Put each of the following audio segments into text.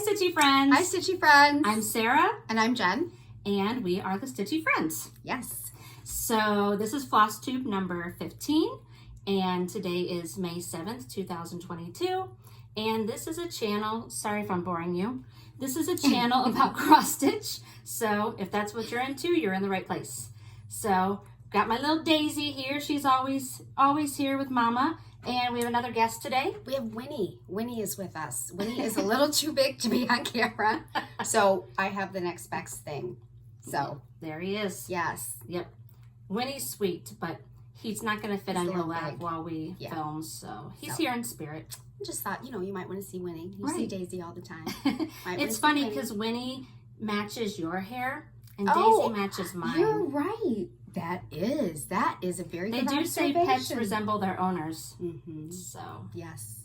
Stitchy friends. Hi, Stitchy friends. I'm Sarah. And I'm Jen. And we are the Stitchy friends. Yes. So this is Flosstube number 15. And today is May 7th, 2022. And this is a channel, sorry if I'm boring you. This is a channel about cross stitch. So if that's what you're into, you're in the right place. So got my little Daisy here. She's always here with Mama. And we have another guest today. We have Winnie. Winnie is with us. Winnie is a little too big to be on camera. So I have the next best thing. So there he is. Yes. Yep. Winnie's sweet, but he's not going to fit on your lap while we film. So he's here in spirit. I just thought, you might want to see Winnie. You see Daisy all the time. It's funny because Winnie matches your hair and Daisy matches mine. You're right. That is a very good observation. They do say pets resemble their owners. Mm-hmm. So. Yes.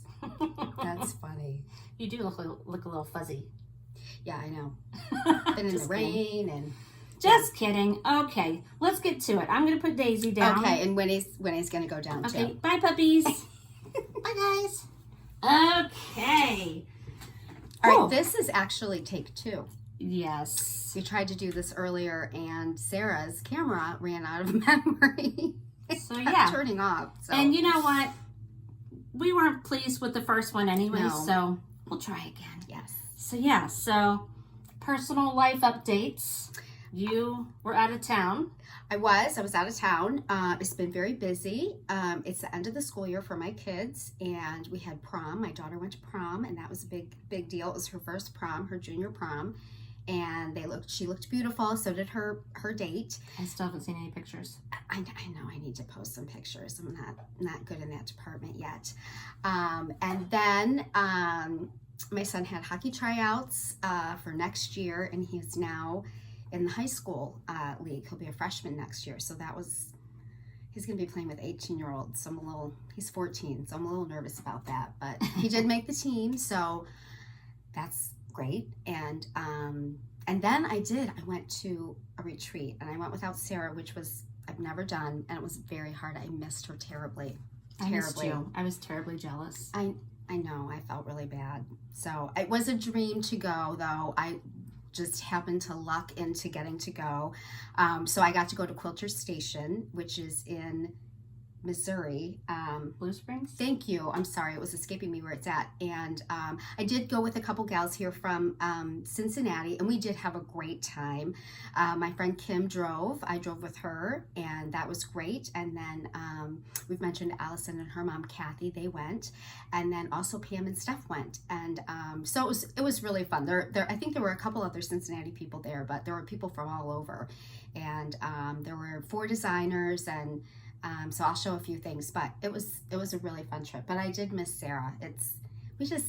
That's funny. You do look a little fuzzy. Yeah, I know. Been in the rain and... Just kidding. Okay, let's get to it. I'm going to put Daisy down. Okay, and Winnie's going to go down too. Okay, bye puppies. Bye guys. Okay. All right, this is actually take 2. Yes. We tried to do this earlier and Sarah's camera ran out of memory. So yeah. Turning off. So. And you know what? We weren't pleased with the first one anyway, so we'll try again. Yes. So yeah, so personal life updates. You were out of town. I was out of town. It's been very busy. It's the end of the school year for my kids, and we had prom. My daughter went to prom, and that was a big deal. It was her first prom, her junior prom, and she looked beautiful. So did her date. I still haven't seen any pictures. I know I need to post some pictures. I'm not good in that department yet. And then my son had hockey tryouts for next year, and he's now in the high school league. He'll be a freshman next year. So he's going to be playing with 18-year-olds. So he's 14. So I'm a little nervous about that, but he did make the team. So that's great. And then I went to a retreat, and I went without Sarah, which I've never done. And it was very hard. I missed her terribly. I missed you. I was terribly jealous. I know. I felt really bad. So it was a dream to go, though. I just happened to luck into getting to go. So I got to go to Quilters Station, which is in Missouri. Blue Springs? Thank you. I'm sorry. It was escaping me where it's at. And I did go with a couple gals here from Cincinnati, and we did have a great time. My friend Kim drove. I drove with her, and that was great. And then we've mentioned Allison and her mom, Kathy. They went. And then also Pam and Steph went. And so it was really fun. I think there were a couple other Cincinnati people there, but there were people from all over. And there were 4 designers, and so I'll show a few things, but it was a really fun trip. But I did miss Sarah. We just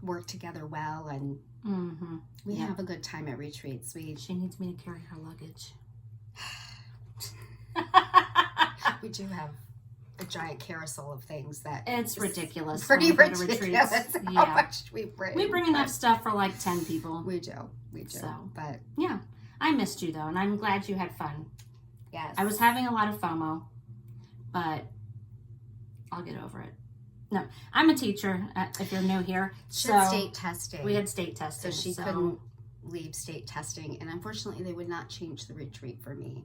work together well, and we have a good time at retreats. She needs me to carry her luggage. We do have a giant carousel of things that it's ridiculous. Pretty ridiculous how much we bring. We bring enough stuff for like 10 people. We do. So, but yeah, I missed you though, and I'm glad you had fun. Yes. I was having a lot of FOMO, but I'll get over it. No, I'm a teacher, if you're new here. She had state testing. We had state testing. So she couldn't leave state testing, and unfortunately they would not change the retreat for me.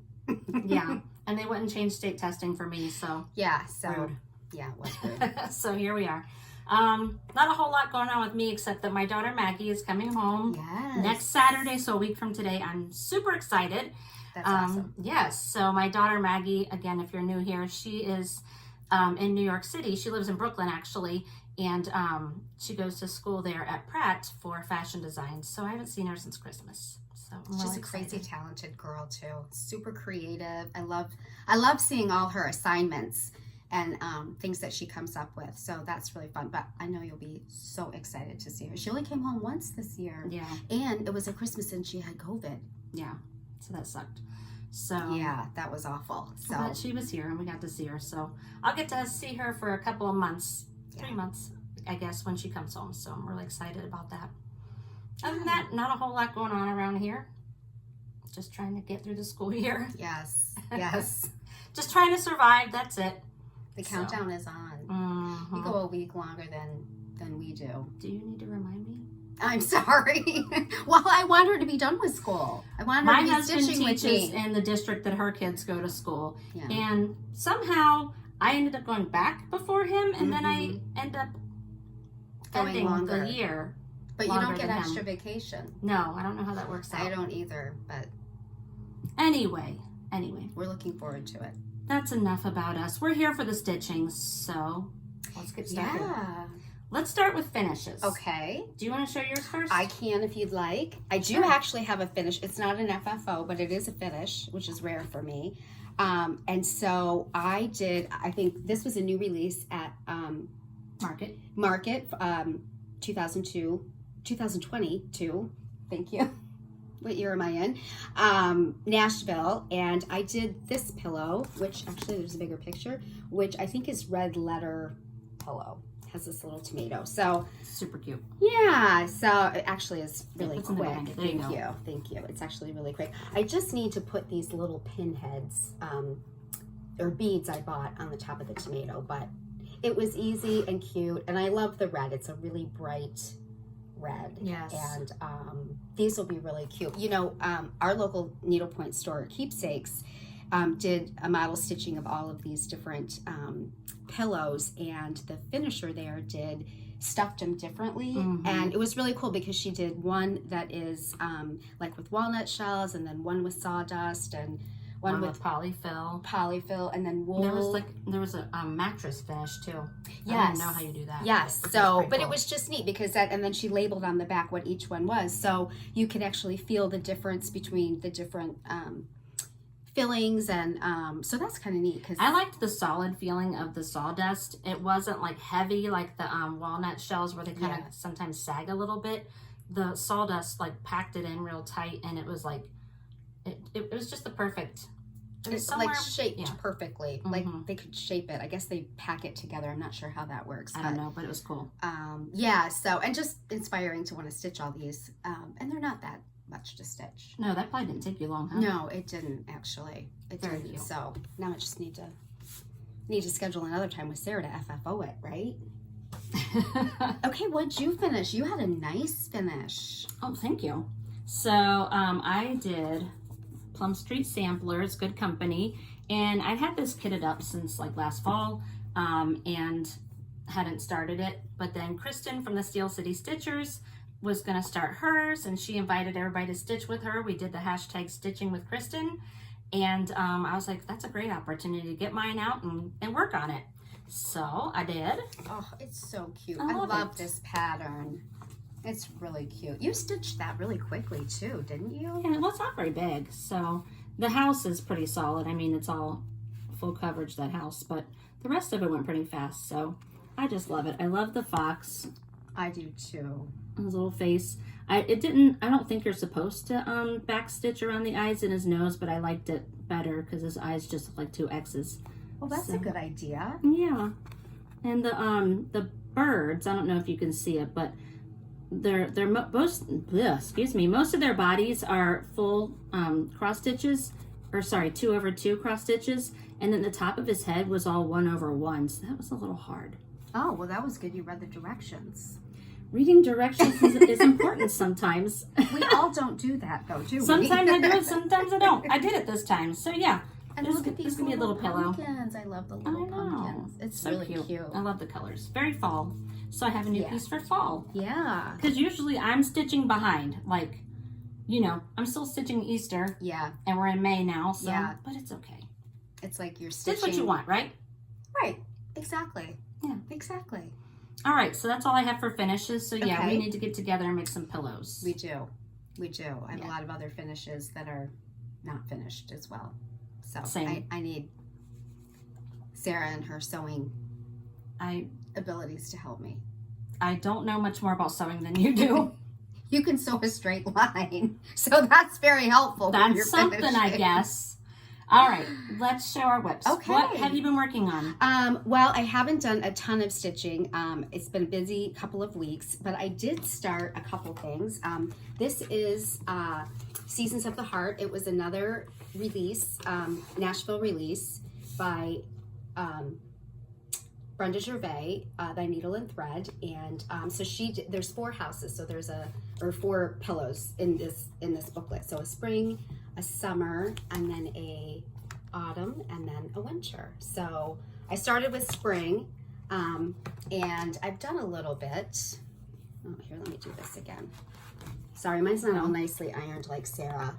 Yeah, and they wouldn't change state testing for me, so. Yeah, so. Rude. Yeah, it was rude. So here we are. Not a whole lot going on with me, except that my daughter Maggie is coming home next Saturday, so a week from today. I'm super excited. That's awesome. Yes, so my daughter Maggie, again, if you're new here, she is in New York City. She lives in Brooklyn, actually, and she goes to school there at Pratt for fashion design. So I haven't seen her since Christmas. So she's a crazy talented girl too. Super creative. I love seeing all her assignments and things that she comes up with. So that's really fun. But I know you'll be so excited to see her. She only came home once this year. Yeah. And it was a Christmas and she had COVID. Yeah. So that sucked. So yeah, that was awful. So but she was here and we got to see her. So I'll get to see her for a couple of months, 3 months, I guess, when she comes home. So I'm really excited about that. Other than that, not a whole lot going on around here. Just trying to get through the school year. Yes. Yes. Just trying to survive. That's it. The countdown is on. Mm-hmm. You go a week longer than we do. Do you need to remind me? I'm sorry. Well, I want her to be done with school. I want her My to be husband stitching with teaches me. in the district that her kids go to school. Yeah. And somehow I ended up going back before him, and then I end up Going ending longer. the year. But you don't longer get than extra him. vacation. No, I don't know how that works out. I don't either, but Anyway, we're looking forward to it. that's enough about us. We're here for the stitching, so let's get started. Yeah. Let's start with finishes. Okay. Do you want to show yours first? I can if you'd like. I do Sure. actually have a finish. It's not an FFO, but it is a finish, which is rare for me. And so I think this was a new release at Market 2022. Thank you. What year am I in? Nashville. And I did this pillow, which actually there's a bigger picture, which I think is red letter pillow. Has this little tomato. So super cute. yeah, so it actually is really it's in the quick. bag. There you go. Thank you. It's actually really quick. I just need to put these little pin heads or beads I bought on the top of the tomato, but it was easy and cute, and I love the red. It's a really bright red. Yes. And these will be really cute. You know, our local needlepoint store, Keepsakes, did a model stitching of all of these different pillows, and the finisher there stuffed them differently. And it was really cool because she did one that is like with walnut shells, and then one with sawdust, and one with polyfill, and then wool. There was a mattress finish too. Yes. I didn't know how you do that. Yes. But So, pretty but cool. it was just neat because and then she labeled on the back what each one was, so you could actually feel the difference between the different fillings, and so that's kind of neat. Because I liked the solid feeling of the sawdust. It wasn't like heavy like the walnut shells where they kind of sometimes sag a little bit. The sawdust like packed it in real tight, and it was like it was just the perfect. It's like shaped perfectly. Like they could shape it. I guess they pack it together. I'm not sure how that works. I don't know, but it was cool. Yeah. So, and just inspiring to want to stitch all these. And they're not that much to stitch. No, that probably didn't take you long, huh? No, it didn't actually. It Very didn't. cute. So now I just need to schedule another time with Sarah to FFO it, right? Okay, what'd you finish? You had a nice finish. Oh, thank you. So I did Plum Street Samplers, good company, and I'd had this kitted up since like last fall and hadn't started it, but then Kristen from the Steel City Stitchers was going to start hers, and she invited everybody to stitch with her. We did the hashtag stitching with Kristen, and I was like, that's a great opportunity to get mine out and work on it. So I did. Oh, it's so cute. I love it. This pattern. It's really cute. You stitched that really quickly too, didn't you? Yeah, well, it's not very big, so the house is pretty solid. I mean, it's all full coverage, that house, but the rest of it went pretty fast, so I just love it. I love the fox. I do too. His little face. I don't think you're supposed to back stitch around the eyes and his nose, but I liked it better because his eyes just look like two X's. Well, that's a good idea. Yeah. And the birds, I don't know if you can see it, but most of their bodies are full cross stitches, or sorry, 2/2 cross stitches, and then the top of his head was all 1/1, so that was a little hard. Oh, well, that was good. You read the directions. Reading directions is important sometimes. We all don't do that though, do we? Sometimes I do it, sometimes I don't. I did it this time, so yeah. And This look at these could be a little pillow. pumpkins. I love the little pumpkins. It's so really cute. I love the colors. Very fall. So I have a new piece for fall. Yeah. Because usually I'm stitching behind. Like, you know, I'm still stitching Easter. Yeah. And we're in May now, so but it's okay. It's like you're stitching. Stitch what you want, right? Right. Exactly. Yeah. Exactly. All right, so that's all I have for finishes. So yeah, Okay. we need to get together and make some pillows. We do. I have a lot of other finishes that are not finished as well. So Same. I need Sarah and her sewing abilities to help me. I don't know much more about sewing than you do. You can sew a straight line, so that's very helpful. That's something, I guess. All right, let's show our whips. Okay. What have you been working on? Well, I haven't done a ton of stitching. It's been a busy couple of weeks, but I did start a couple things. This is Seasons of the Heart. It was another release, Nashville release by Brenda Gervais, Thy Needle and Thread, and so there's 4 houses, so there's 4 pillows in this booklet. So a spring, a summer, and then a autumn, and then a winter. So I started with spring, and I've done a little bit. Oh, here, let me do this again. Sorry, mine's not all nicely ironed like Sarah.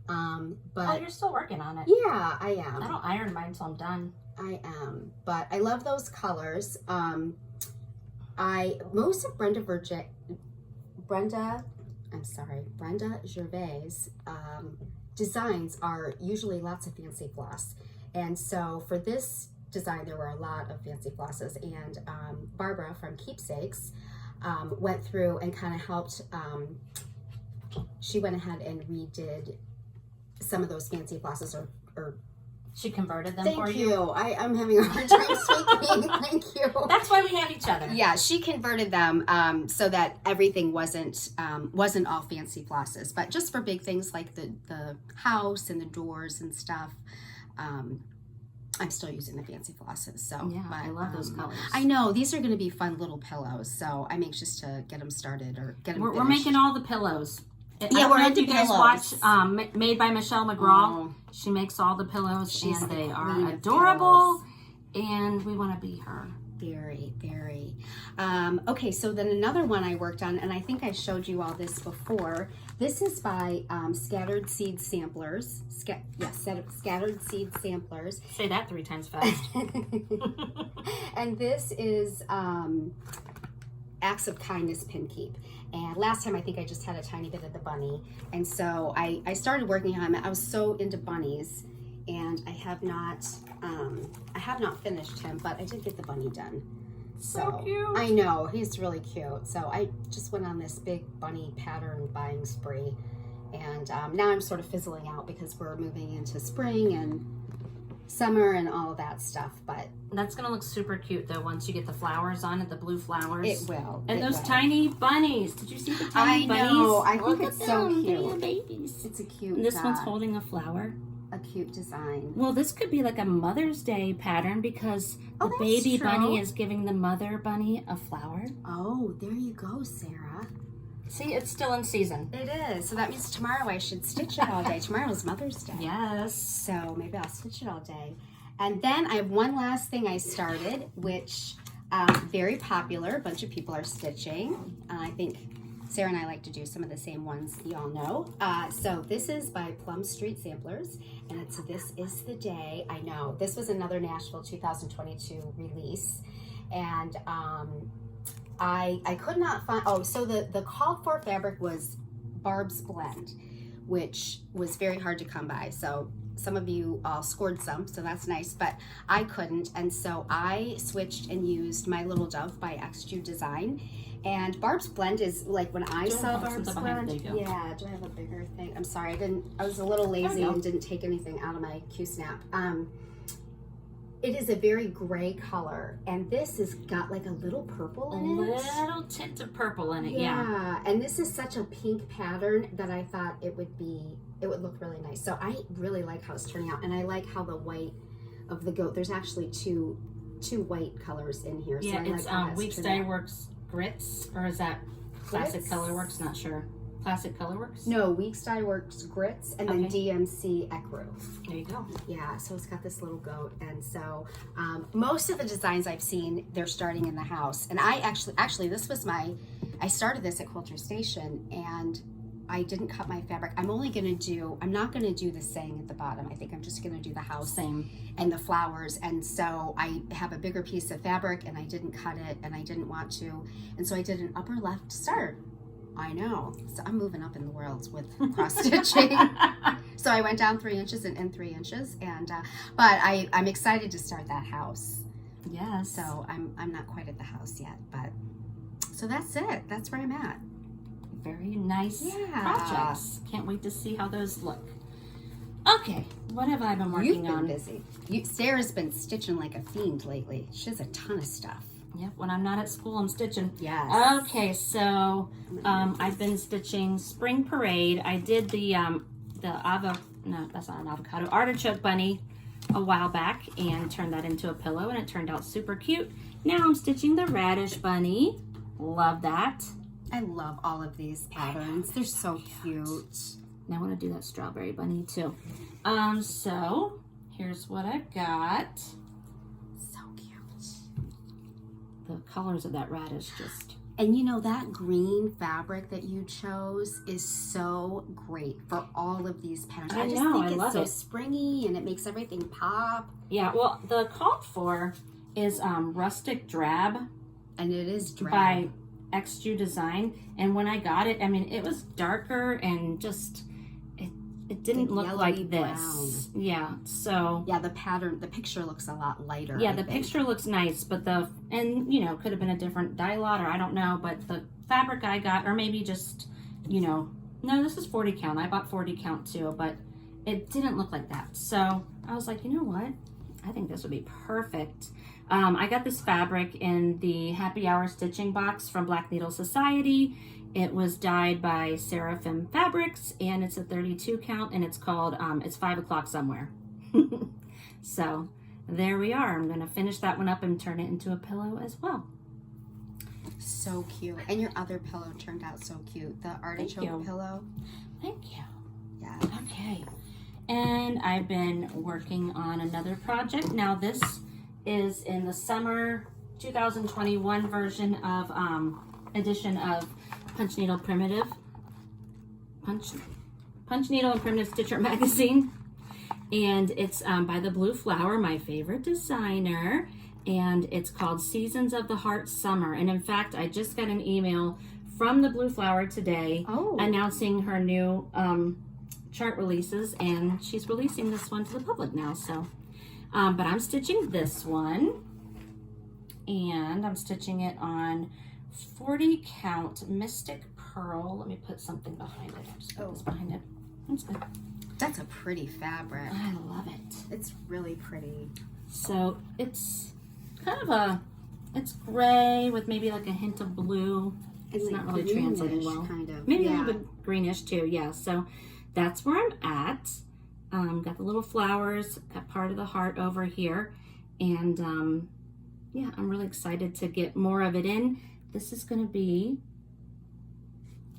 But you're still working on it. Yeah, I am. I don't iron mine till I'm done. I am, but I love those colors. Most of Brenda Gervais designs are usually lots of fancy floss, and so for this design there were a lot of fancy flosses, and Barbara from Keepsakes went through and kind of helped. She went ahead and redid some of those fancy flosses, or she converted them for Thank you. you. I'm having a hard time speaking. Thank you. That's why we have each other. Yeah, she converted them so that everything wasn't all fancy flosses, but just for big things like the house and the doors and stuff. I'm still using the fancy flosses. So yeah, I love those colors. I know these are going to be fun little pillows, so I'm anxious to get them started or get them. We're making all the pillows. Yeah, we're into you guys pillows. watch Made by Michelle McGraw. Oh. She makes all the pillows, She's and the they queen are of adorable. And we want to be her. Very, very. Okay, so then another one I worked on, and I think I showed you all this before. This is by Scattered Seed Samplers. Scattered Seed Samplers. Say that 3 times fast. And this is Acts of Kindness Pin Keep. And last time I think I just had a tiny bit of the bunny. And so I started working on it. I was so into bunnies, and I have not finished him, but I did get the bunny done. So cute. I know, he's really cute. So I just went on this big bunny pattern buying spree, and now I'm sort of fizzling out because we're moving into spring and summer and all of that stuff. But that's gonna look super cute though once you get the flowers on it, the blue flowers. it will. And those tiny bunnies. Did you see the tiny bunnies? I know. I Look think it's at so them, cute. little babies. It's a cute. And this one's holding a flower. A cute design. Well, this could be like a Mother's Day pattern because the baby bunny is giving the mother bunny a flower. Oh, there you go, Sarah. See, it's still in season. It is. So that means tomorrow I should stitch it all day. Tomorrow's Mother's Day. Yes. So maybe I'll stitch it all day. And then I have one last thing I started, which very popular. A bunch of people are stitching. I think Sarah and I like to do some of the same ones y'all know. So this is by Plum Street Samplers, and it's This Is the Day. I know, this was another Nashville 2022 release, and I could not find, so the called for fabric was Barb's Blend, which was very hard to come by. So some of you all scored some, so that's nice, but I couldn't, and so I switched and used My Little Dove by XJU Design. And Barb's Blend is like when I saw Barb's Blend. Yeah, do I have a bigger thing? I'm sorry, I was a little lazy and didn't take anything out of my Q-snap. It is a very gray color, and this has got like a little purple in it. A little tint of purple in it, yeah. And this is such a pink pattern that I thought it would look really nice. So I really like how it's turning out, and I like how the white of the goat, there's actually two white colors in here. Yeah, so it's Weeks Dye Works Grits, or is that Classic Colorworks? Not sure. Classic Colorworks? No, Weeks Dye Works Grits, and then DMC Ecru. There you go. Yeah, so it's got this little goat, and so most of the designs I've seen, they're starting in the house. And I actually this was I started this at Quilters Station, and I didn't cut my fabric. I'm not gonna do the saying at the bottom. I think I'm just gonna do the house and the flowers. And so I have a bigger piece of fabric, and I didn't cut it, and I didn't want to. And so I did an upper left start. I know. So I'm moving up in the world with cross stitching. So I went down 3 inches and 3 inches, and but I'm excited to start that house. Yes. So I'm not quite at the house yet, but so that's it. That's where I'm at. Very nice projects. Can't wait to see how those look. Okay, what have I been working on? You've been busy. Sarah's been stitching like a fiend lately. She has a ton of stuff. Yep, when I'm not at school, I'm stitching. Yes. Okay, so I've been stitching Spring Parade. I did the that's not an avocado, artichoke bunny a while back and turned that into a pillow, and it turned out super cute. Now I'm stitching the radish bunny. Love that. I love all of these patterns. They're so cute. Now I want to do that strawberry bunny too. So here's what I've got. So cute. The colors of that radish just... And you know, that green fabric that you chose is so great for all of these patterns. I just think it's so springy and it makes everything pop. Yeah, well, the called for is Rustic Drab. And it is drab. By XU Design. And when I got it, I mean, it was darker and just, it didn't look like this. Brown. Yeah, so. Yeah, the pattern, the picture looks a lot lighter. Yeah, the picture looks nice, but and you know, could have been a different dye lot, or I don't know, but the fabric I got, or maybe just, you know, no, this is 40 count. I bought 40 count too, but it didn't look like that. So I was like, you know what? I think this would be perfect. I got this fabric in the Happy Hour stitching box from Black Needle Society. It was dyed by Seraphim Fabrics, and it's a 32 count, and it's called It's 5 O'Clock Somewhere. So there we are. I'm going to finish that one up and turn it into a pillow as well. So cute. And your other pillow turned out so cute. The artichoke pillow. Thank you. Yeah. Okay. And I've been working on another project. Now this is in the summer 2021 version of edition of Punch Needle and Primitive Stitcher magazine, and it's by the Blue Flower, my favorite designer, and it's called Seasons of the Heart Summer. And in fact, I just got an email from the Blue Flower today announcing her new chart releases, and she's releasing this one to the public now. So but I'm stitching this one, and I'm stitching it on 40 count Mystic Pearl. Let me put something behind it. I'll just put this behind it. That's good. That's a pretty fabric. I love it. It's really pretty. So it's kind of it's gray with maybe like a hint of blue. It's not really translating well. Kind of. Maybe a little bit greenish too. Yeah. So that's where I'm at. Got the little flowers, got part of the heart over here, and yeah, I'm really excited to get more of it in. This is going to be...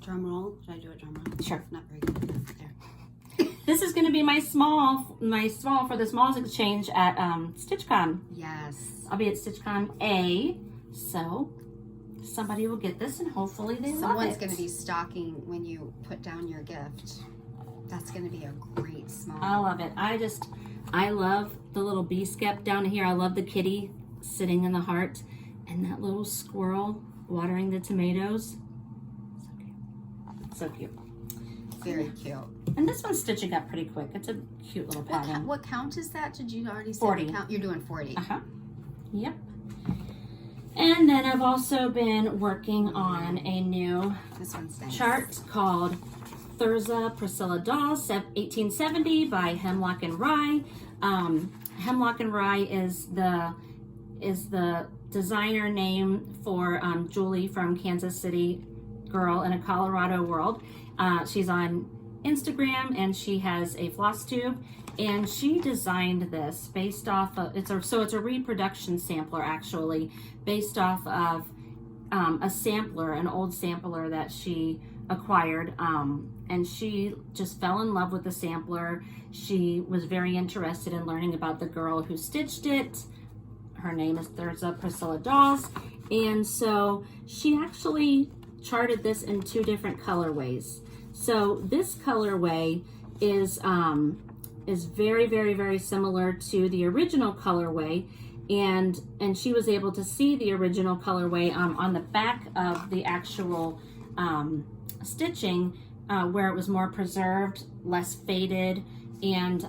Drum roll. Should I do a drum roll? Sure. Not very good. There. This is going to be my small for the Smalls Exchange at StitchCon. Yes. I'll be at StitchCon A, so somebody will get this, and hopefully they love it. Someone's going to be stocking when you put down your gift. That's going to be a great small. I love it. I love the little bee skep down here. I love the kitty sitting in the heart, and that little squirrel watering the tomatoes. So cute. So cute. Very cute. And this one's stitching up pretty quick. It's a cute little pattern. What count is that? Did you already say 40. the count? You're doing 40. Uh-huh. Yep. And then I've also been working on a new chart called Thursa Priscilla Dolls 1870 by Hemlock and Rye. Hemlock and Rye is the designer name for Julie from Kansas City Girl in a Colorado World. She's on Instagram, and she has a Flosstube, and she designed this based off of it's a reproduction sampler, actually, based off of a sampler, an old sampler that she acquired, and she just fell in love with the sampler. She was very interested in learning about the girl who stitched it. Her name is Thursa Priscilla Dolls, and so she actually charted this in 2 different colorways. So this colorway is very, very, very similar to the original colorway, and she was able to see the original colorway on the back of the actual stitching, where it was more preserved, less faded, and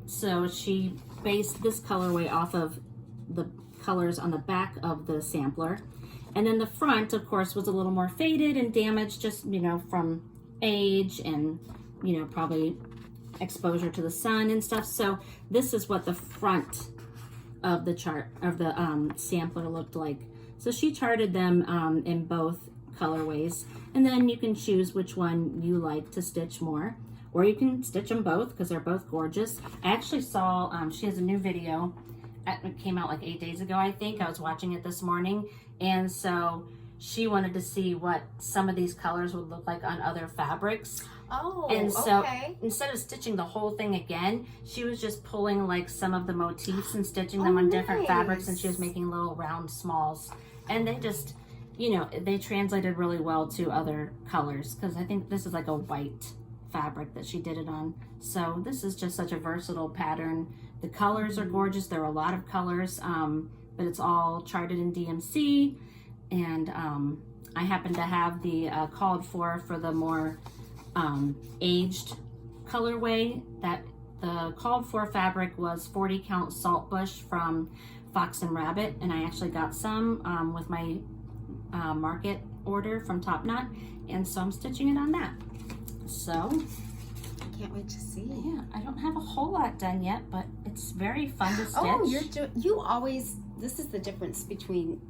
so she based this colorway off of the colors on the back of the sampler. And then the front, of course, was a little more faded and damaged, just, you know, from age and, you know, probably exposure to the sun and stuff. So this is what the front of the chart of the sampler looked like. So she charted them in both colorways, and then you can choose which one you like to stitch more, or you can stitch them both because they're both gorgeous. I actually saw, she has a new video. It came out like 8 days ago, I think. I was watching it this morning. And so she wanted to see what some of these colors would look like on other fabrics. Oh, and so okay. instead of stitching the whole thing again, she was just pulling like some of the motifs and stitching them on different fabrics, and she was making little round smalls. And they just, you know, they translated really well to other colors, because I think this is like a white fabric that she did it on. So this is just such a versatile pattern. The colors are gorgeous. There are a lot of colors, but it's all charted in DMC. And I happen to have the called for the more aged colorway. That the called for fabric was 40 count salt bush from Fox and Rabbit, and I actually got some with my market order from Top Knot, and so I'm stitching it on that. So I can't wait to see. Yeah, I don't have a whole lot done yet, but it's very fun to stitch. Oh, you always, this is the difference between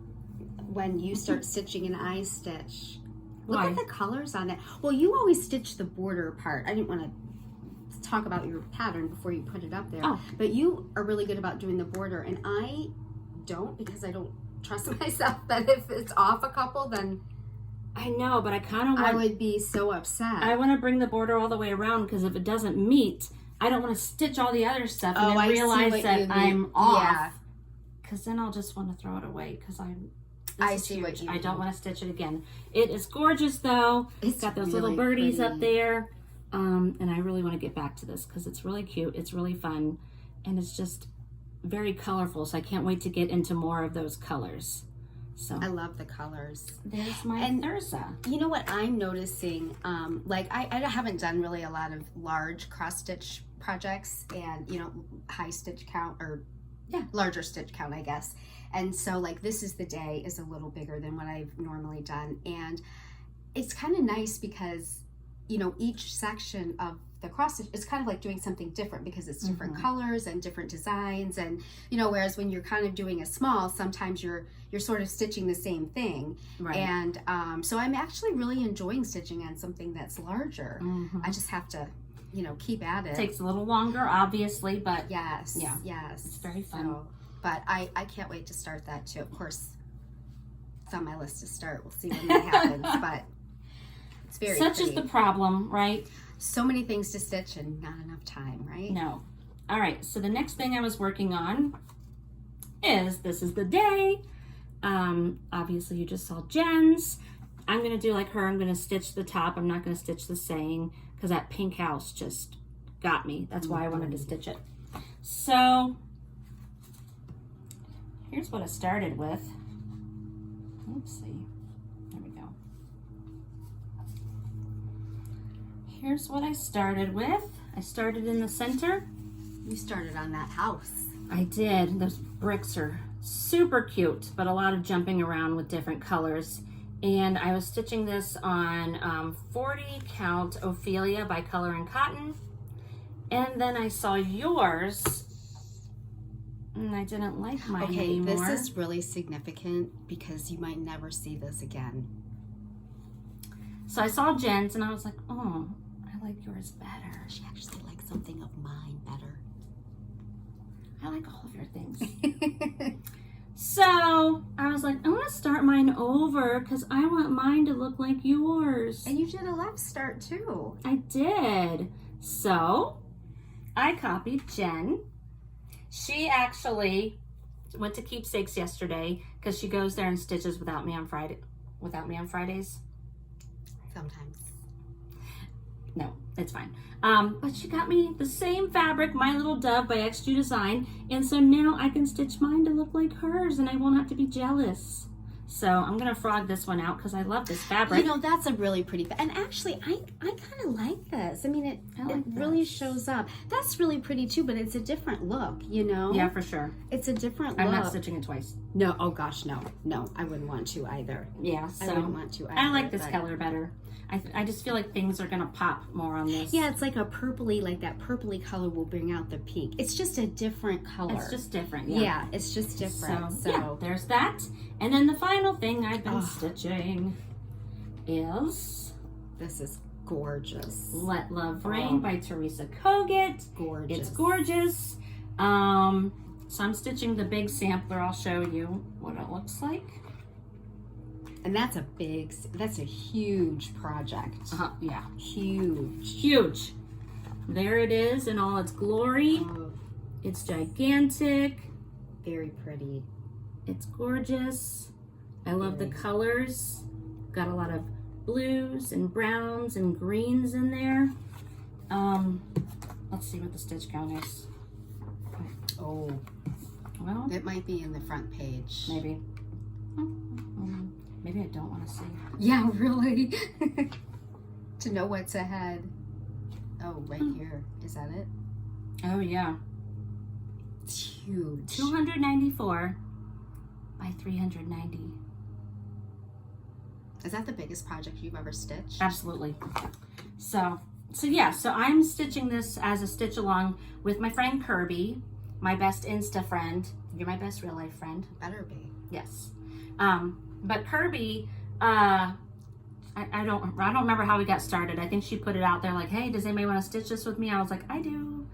when you start stitching and I stitch. Look at the colors on it. Well, you always stitch the border part. I didn't want to talk about your pattern before you put it up there. Oh. But you are really good about doing the border, and I don't, because I don't trust myself that if it's off a couple, then I know, but I kind of want, I would be so upset. I want to bring the border all the way around, because if it doesn't meet, I don't want to stitch all the other stuff and then realize that I'm off. Because then I'll just want to throw it away, because I see what you mean. I don't want to stitch it again. It is gorgeous though. It's got those really little birdies up there. And I really want to get back to this because it's really cute. It's really fun. And it's just very colorful. So I can't wait to get into more of those colors. So I love the colors. There's my Thursa. You know what I'm noticing? Like I haven't done really a lot of large cross stitch projects, and you know, high stitch count, or larger stitch count, I guess. And so like This Is the Day is a little bigger than what I've normally done. And it's kind of nice because, you know, each section of the cross stitch is kind of like doing something different, because it's different colors and different designs. And, you know, whereas when you're kind of doing a small, sometimes you're sort of stitching the same thing. Right. And so I'm actually really enjoying stitching on something that's larger. I just have to, you know, keep at it. It takes a little longer, obviously, but yes, it's very fun. So, but I can't wait to start that too. Of course, it's on my list to start. We'll see when that happens, but it's very Such is the problem, right? So many things to stitch and not enough time, right? No. All right, so the next thing I was working on is This Is the Day. Obviously, you just saw Jen's. I'm going to do like her. I'm going to stitch the top. I'm not going to stitch the saying, because that pink house just got me. That's why I wanted to stitch it. So here's what I started with. Let's see. There we go. Here's what I started with. I started in the center. You started on that house. I did. Those bricks are super cute, but a lot of jumping around with different colors. And I was stitching this on 40 count Ophelia by Color and Cotton. And then I saw yours, and I didn't like mine anymore. This is really significant because you might never see this again. So I saw Jen's, and I was like, oh, I like yours better. She actually likes something of mine better. I like all of your things. So I was like, I'm going to start mine over because I want mine to look like yours. And you did a left start too. I did. So I copied Jen. She actually went to Keepsakes yesterday because she goes there and stitches without me on Fridays. Sometimes. No, it's fine. But she got me the same fabric, My Little Dove by XG Design, and so now I can stitch mine to look like hers, and I won't have to be jealous. So I'm gonna frog this one out because I love this fabric. You know, that's a really pretty, and actually, I kind of like this. I mean, it really shows up. That's really pretty too, but it's a different look, you know? Yeah, for sure. It's a different I'm look. not stitching it twice. No, oh gosh, no, I wouldn't want to either. Yeah, so I wouldn't want to either. I like this color better. I just feel like things are gonna pop more on this. Yeah, it's like a purpley, like that purpley color will bring out the pink. It's just a different color. It's just different, yeah. It's just different. So yeah, there's that. And then the final thing I've been stitching is... This is Gorgeous. Let Love Rain by Teresa Kogut. Gorgeous. It's gorgeous. So I'm stitching the big sampler. I'll show you what it looks like. And that's a huge project. Yeah. Huge. Huge. There it is in all its glory. Oh, It's gigantic. very pretty. It's gorgeous. I love the colors. Got a lot of blues and browns and greens in there. Let's see what the stitch count is. Oh, Well, it might be in the front page. maybe. Maybe I don't want to see. Yeah, really. To know what's ahead. Oh, right here. Is that it? Oh yeah. It's huge. 294 by 390. Is that the biggest project you've ever stitched? Absolutely. So yeah, so I'm stitching this as a stitch along with my friend Kirby, my best Insta friend. You're my best real life friend. Better be. Yes. But Kirby, I don't remember how we got started. I think she put it out there like, hey, does anybody want to stitch this with me? I was like, I do.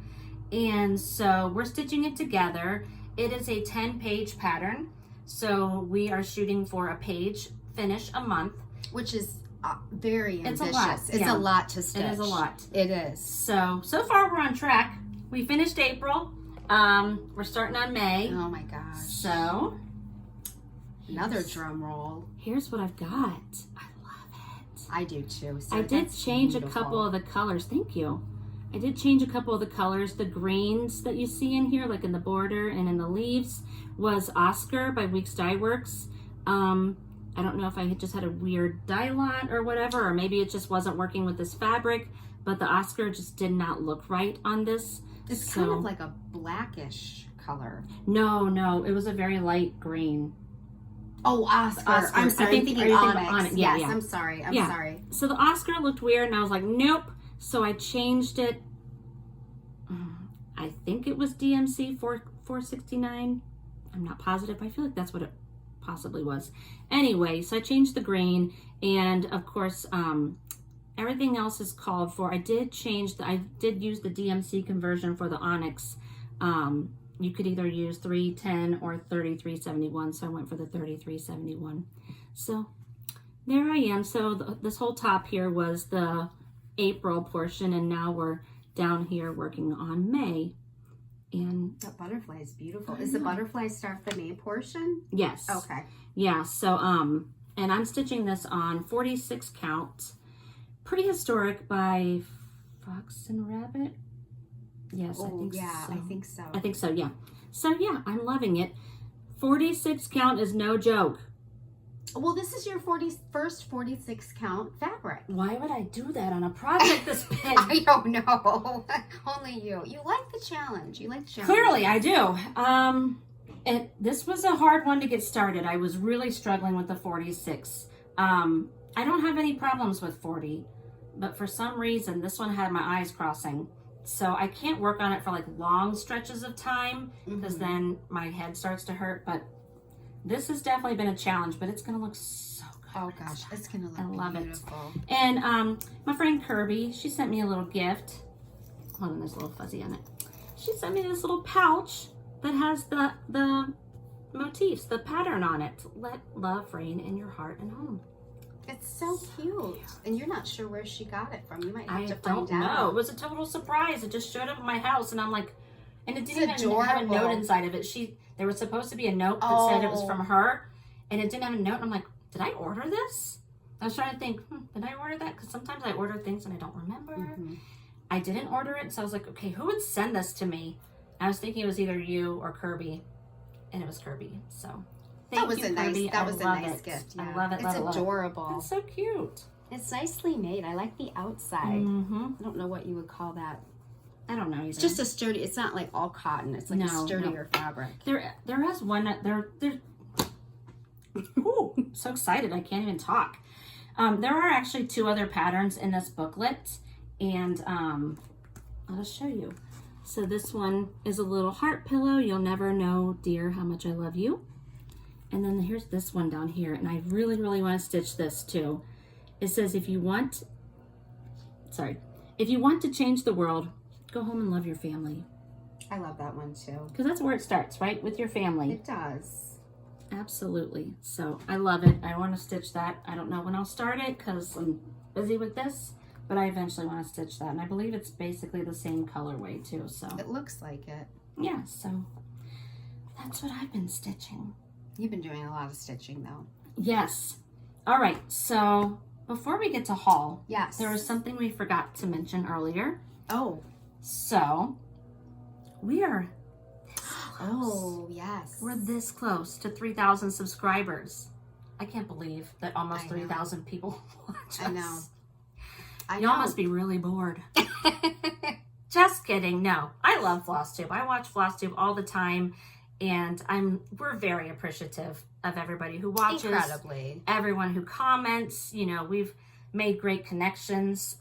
And so we're stitching it together. It is a 10-page pattern. So we are shooting for a page finish a month. Which is very ambitious. It's a lot. It's Yeah. a lot to stitch. It is a lot. It is. So far we're on track. We finished April. We're starting on May. Oh my gosh. So Another drum roll. here's what I've got. I love it. I do too. So I did that's change beautiful. a couple of the colors. Thank you. I did change a couple of the colors. The greens that you see in here, like in the border and in the leaves, was Oscar by Weeks Dye Works. I don't know if I just had a weird dye lot or whatever, or maybe it just wasn't working with this fabric, but the Oscar just did not look right on this. It's kind of like a blackish color. No, it was a very light green. Oh, Oscar. Oscar. I'm sorry. I'm thinking Onyx. Onyx. Yeah, Yes, yeah. I'm sorry. I'm Yeah. sorry. So the Oscar looked weird, and I was like, nope. So I changed it. I think it was DMC 469. I'm not positive. I feel like that's what it possibly was. Anyway, so I changed the green, and of course, everything else is called for. I did use the DMC conversion for the Onyx. You could either use 310 or 3371, so I went for the 3371. So there I am. So this whole top here was the April portion, and now we're down here working on May. And That butterfly is beautiful. Is the butterfly start the May portion? yes. Okay. Yeah, so and I'm stitching this on 46 count. Pretty historic by Fox and Rabbit. Yes, I think so. I think so. I think so, yeah. So yeah, I'm loving it. 46 count is no joke. Well, this is your first 46 count fabric. Why would I do that on a project this big? I don't know. Only you. You like the challenge. Clearly, I do. This was a hard one to get started. I was really struggling with the 46. I don't have any problems with 40, but for some reason, this one had my eyes crossing. So I can't work on it for like long stretches of time because then my head starts to hurt. But this has definitely been a challenge, but it's going to look so good. Oh gosh, it's going to look beautiful. And my friend Kirby, she sent me a little gift. Hold on, there's a little fuzzy on it. She sent me this little pouch that has the motifs, the pattern on it. Let love reign in your heart and home. It's so cute. And you're not sure where she got it from. You might have to I don't find know. out. It was a total surprise. It just showed up at my house, and I'm like, and it didn't It's even have a note adorable. inside of it. There was supposed to be a note that said it was from her, and it didn't have a note. And I'm like, did I order this? I was trying to think, did I order that? Because sometimes I order things and I don't remember. I didn't order it, so I was like, okay, who would send this to me? I was thinking it was either you or Kirby, and it was Kirby. So thank you, Kirby. That was a love nice it. gift. I Yeah. love it. It's love it, love it. adorable. It's so cute. It's nicely made. I like the outside. I don't know what you would call that. I don't know either. It's just a sturdy. It's not like all cotton. It's like a sturdier fabric. There is one. Ooh, so excited I can't even talk. There are actually 2 other patterns in this booklet, and I'll just show you. So this one is a little heart pillow. You'll never know, dear, how much I love you. And then here's this one down here, and I really, really want to stitch this too. It says, if you want sorry. If you want to change the world, go home and love your family. I love that one too. Because that's where it starts, right? With your family. It does. Absolutely. So I love it. I want to stitch that. I don't know when I'll start it because I'm busy with this, but I eventually want to stitch that. And I believe it's basically the same colorway too. So It looks like it. yeah, so that's what I've been stitching. You've been doing a lot of stitching though. Yes. All right. So before we get to haul, Yes. there was something we forgot to mention earlier. Oh. So we are this close. Oh, yes. We're this close to 3,000 subscribers. I can't believe that almost I know. 3,000 people watch us. I know. Y'all must be really bored. Just kidding. No, I love Flosstube. I watch Flosstube all the time, and we're very appreciative of everybody who watches. Incredibly. Everyone who comments. You know, we've made great connections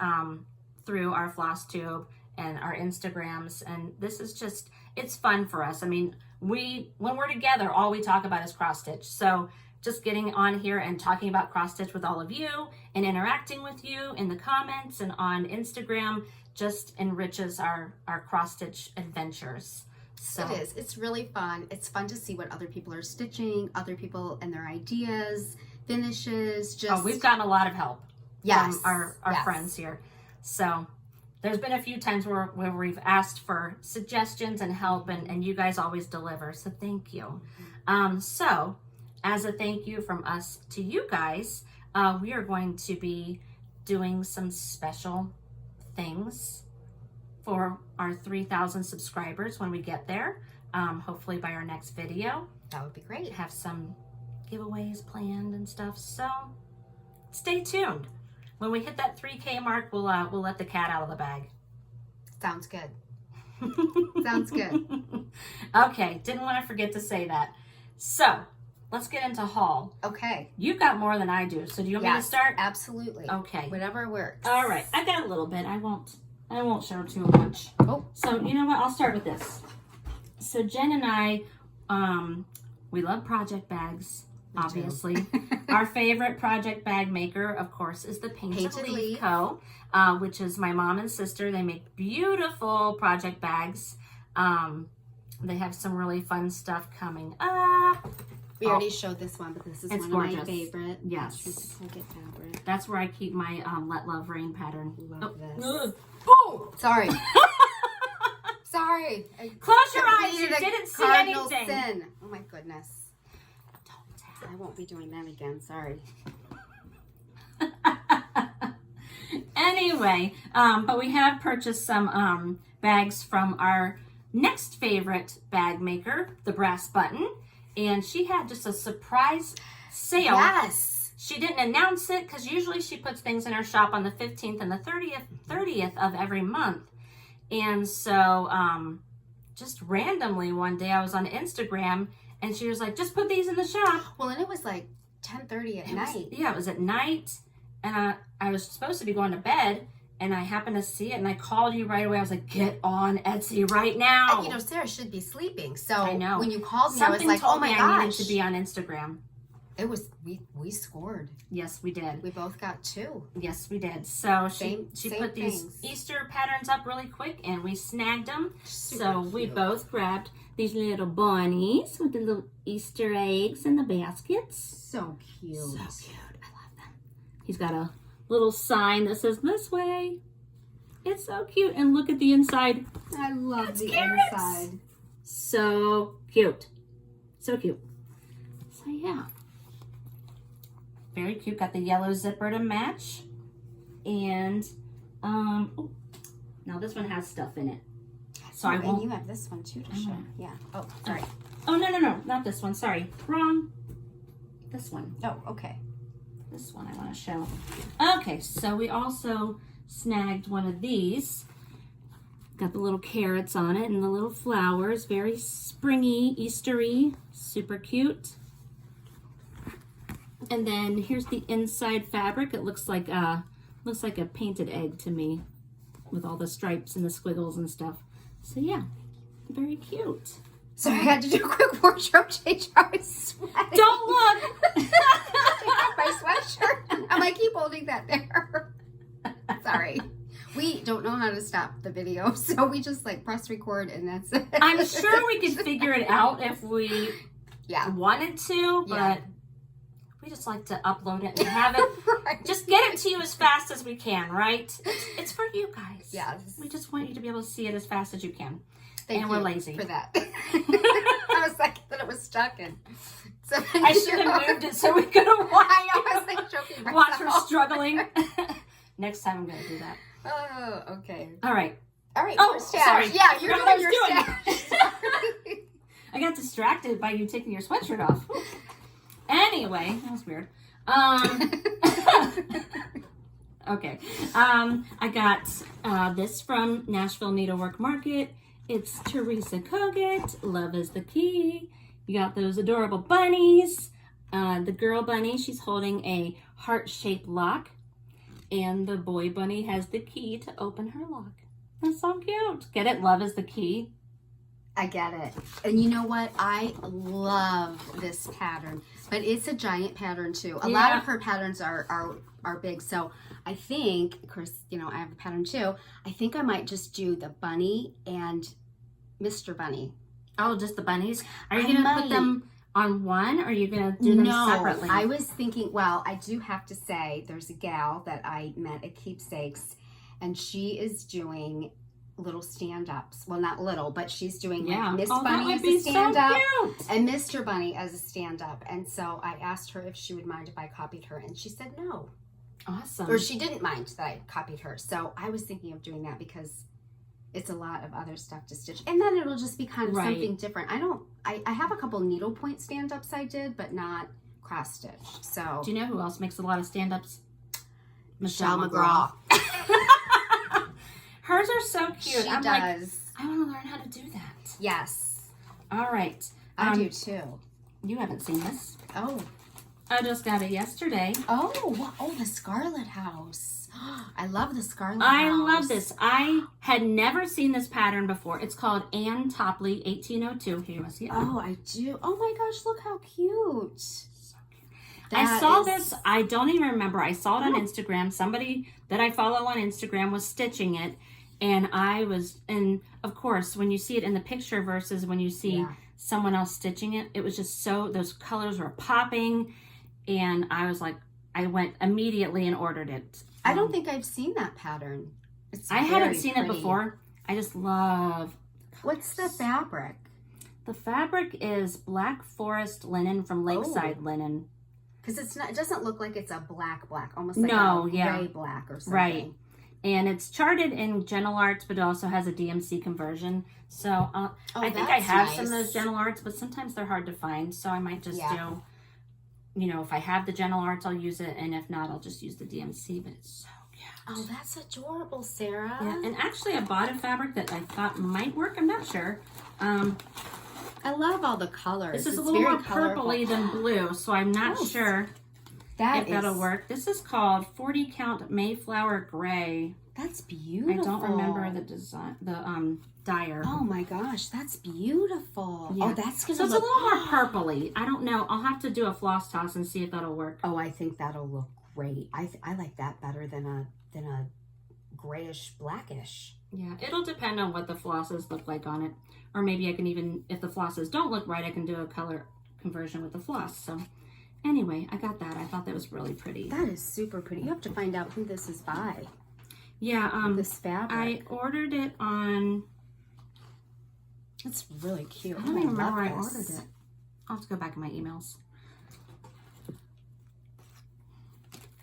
through our Flosstube and our Instagrams, and this is just, it's fun for us. I mean, when we're together, all we talk about is cross stitch. So just getting on here and talking about cross stitch with all of you and interacting with you in the comments and on Instagram just enriches our cross stitch adventures. So It is. It's really fun. It's fun to see what other people are stitching, other people and their ideas, finishes. Just we've gotten a lot of help yes, from our yes. friends here. So there's been a few times where we've asked for suggestions and help, and you guys always deliver. So thank you. So as a thank you from us to you guys, we are going to be doing some special things for our 3,000 subscribers when we get there. Hopefully by our next video. That would be great. Have some giveaways planned and stuff. So stay tuned. When we hit that 3K mark, we'll let the cat out of the bag. Sounds good. Sounds good. Okay, didn't want to forget to say that. So let's get into haul. Okay. You've got more than I do, so do you want me to start? Absolutely. Okay. Whatever works. All right, I've got a little bit. I won't show too much. Oh. So you know what? I'll start with this. So Jen and I, we love project bags. Me too. Obviously. Our favorite project bag maker, of course, is the Painted Leaf Leaf. Co., which is my mom and sister. They make beautiful project bags. They have some really fun stuff coming up. We already showed this one, but this is It's one gorgeous. of my favorite. Yes. It's Kogut fabric. That's where I keep my Let Love Rain pattern. Love this. Ugh. Oh! Sorry. Sorry. Close your eyes. You Completed a didn't see cardinal anything. sin. Oh my goodness. Don't tap. I won't be doing that again. Sorry. Anyway, but we have purchased some bags from our next favorite bag maker, the Brass Button, and she had just a surprise sale. Yes. She didn't announce it because usually she puts things in her shop on the 15th and the 30th of every month. And so just randomly one day I was on Instagram and she was like, just put these in the shop. Well, and it was like 10:30 at night. It was at night, and I was supposed to be going to bed, and I happened to see it, and I called you right away. I was like, get on Etsy right now. And, you know, Sarah should be sleeping. So I know. when you called me, Something I was like, told oh my me gosh. I needed to be on Instagram. It was, we scored. Yes, we did. We both got 2. Yes, we did. So she Same put these things. Easter patterns up really quick, and we snagged them. Super So we cute. both grabbed these little bunnies with the little Easter eggs in the baskets. So cute. So cute. I love them. He's got a little sign that says this way. It's so cute. And look at the inside. I love It's the carrots. inside. So cute. So cute. So yeah. Very cute. Got the yellow zipper to match. And oh, now this one has stuff in it. So I And won't. you have this one too to show. know. Yeah. Oh, sorry. Oh no, not this one. Sorry. Wrong. This one. Oh, okay. This one I want to show. Okay, so we also snagged one of these. Got the little carrots on it and the little flowers. Very springy, Eastery. Super cute. And then here's the inside fabric. It looks like a painted egg to me, with all the stripes and the squiggles and stuff. So yeah, very cute. So I had to do a quick wardrobe change. I was sweating. Don't look. I got my sweatshirt. I might keep holding that there. Sorry. We don't know how to stop the video, so we just like press record and that's it. I'm sure we could figure it out if we wanted to, but we just like to upload it and have it. Right. Just get it to you as fast as we can, right? It's for you guys. Yes. We just want you to be able to see it as fast as you can. Thank and you we're lazy for that. I was like, that it was stuck in. So I should have moved it so we could have watched. I know, I was like joking myself. Watch her struggling. Next time I'm going to do that. Oh, okay. All right. All right. Oh, stash. sorry. Yeah, you're doing your doing. stash. I got distracted by you taking your sweatshirt off. Anyway, that was weird. Okay. I got this from Nashville Needlework Market. It's Teresa Kogut. Love is the key. You got those adorable bunnies. The girl bunny, she's holding a heart-shaped lock. And the boy bunny has the key to open her lock. That's so cute. Get it? Love is the key. I get it. And you know what? I love this pattern. But it's a giant pattern too. A lot of her patterns are big. So I think, of course, you know, I have the pattern too. I think I might just do the bunny and Mr. Bunny. Oh, just the bunnies? Are you going to put them on one, or are you going to do them separately? I was thinking, well, I do have to say, there's a gal that I met at Keepsakes, and she is doing little stand-ups. Well, not little, but she's doing like Miss Bunny as a stand-up and Mr. Bunny as a stand-up. And so I asked her if she would mind if I copied her, and she said no. Awesome. Or she didn't mind that I copied her. So I was thinking of doing that because it's a lot of other stuff to stitch. And then it'll just be kind of something different. I have a couple needlepoint stand-ups I did, but not cross-stitch. So do you know who else makes a lot of stand-ups? Michelle McGraw. Hers are so cute. She I'm does. like, I want to learn how to do that. Yes. All right. I do too. You haven't seen this. Oh. I just got it yesterday. Oh, the Scarlett House. I love the Scarlett House. I love this. I had never seen this pattern before. It's called Anne Topley 1802. Here, you want to see it? Oh, I do. Oh my gosh, look how cute. So cute. I saw this. I don't even remember. I saw it on Oh. Instagram. Somebody that I follow on Instagram was stitching it. And and of course, when you see it in the picture versus when you see someone else stitching it, it was just those colors were popping. And I was like, I went immediately and ordered it. I don't think I've seen that pattern. I hadn't seen it before. I just love. What's the fabric? The fabric is black forest linen from Lakeside Linen. Because it doesn't look like it's a black, almost like a gray black or something. Right. And it's charted in Gentle Arts, but it also has a DMC conversion. So I think I have some of those Gentle Arts, but sometimes they're hard to find. So I might just do, you know, if I have the Gentle Arts, I'll use it. And if not, I'll just use the DMC. But it's so cute. Oh, that's adorable, Sarah. Yeah, and actually I bought a fabric that I thought might work. I'm not sure. I love all the colors. This is a little more purpley than blue, so I'm not sure if that'll work. This is called 40 count Mayflower Gray. That's beautiful. I don't remember the design, the dyer. Oh my gosh, that's beautiful. Yeah. Oh, that's gonna so it's look a little more purpley. I don't know. I'll have to do a floss toss and see if that'll work. Oh, I think that'll look great. I like that better than a grayish blackish. Yeah, it'll depend on what the flosses look like on it. Or maybe I can even, if the flosses don't look right, I can do a color conversion with the floss. So anyway, I got that. I thought that was really pretty. That is super pretty. You have to find out who this is by. Yeah, this fabric. I ordered it on. It's really cute. I don't even remember where I ordered it. I'll have to go back in my emails.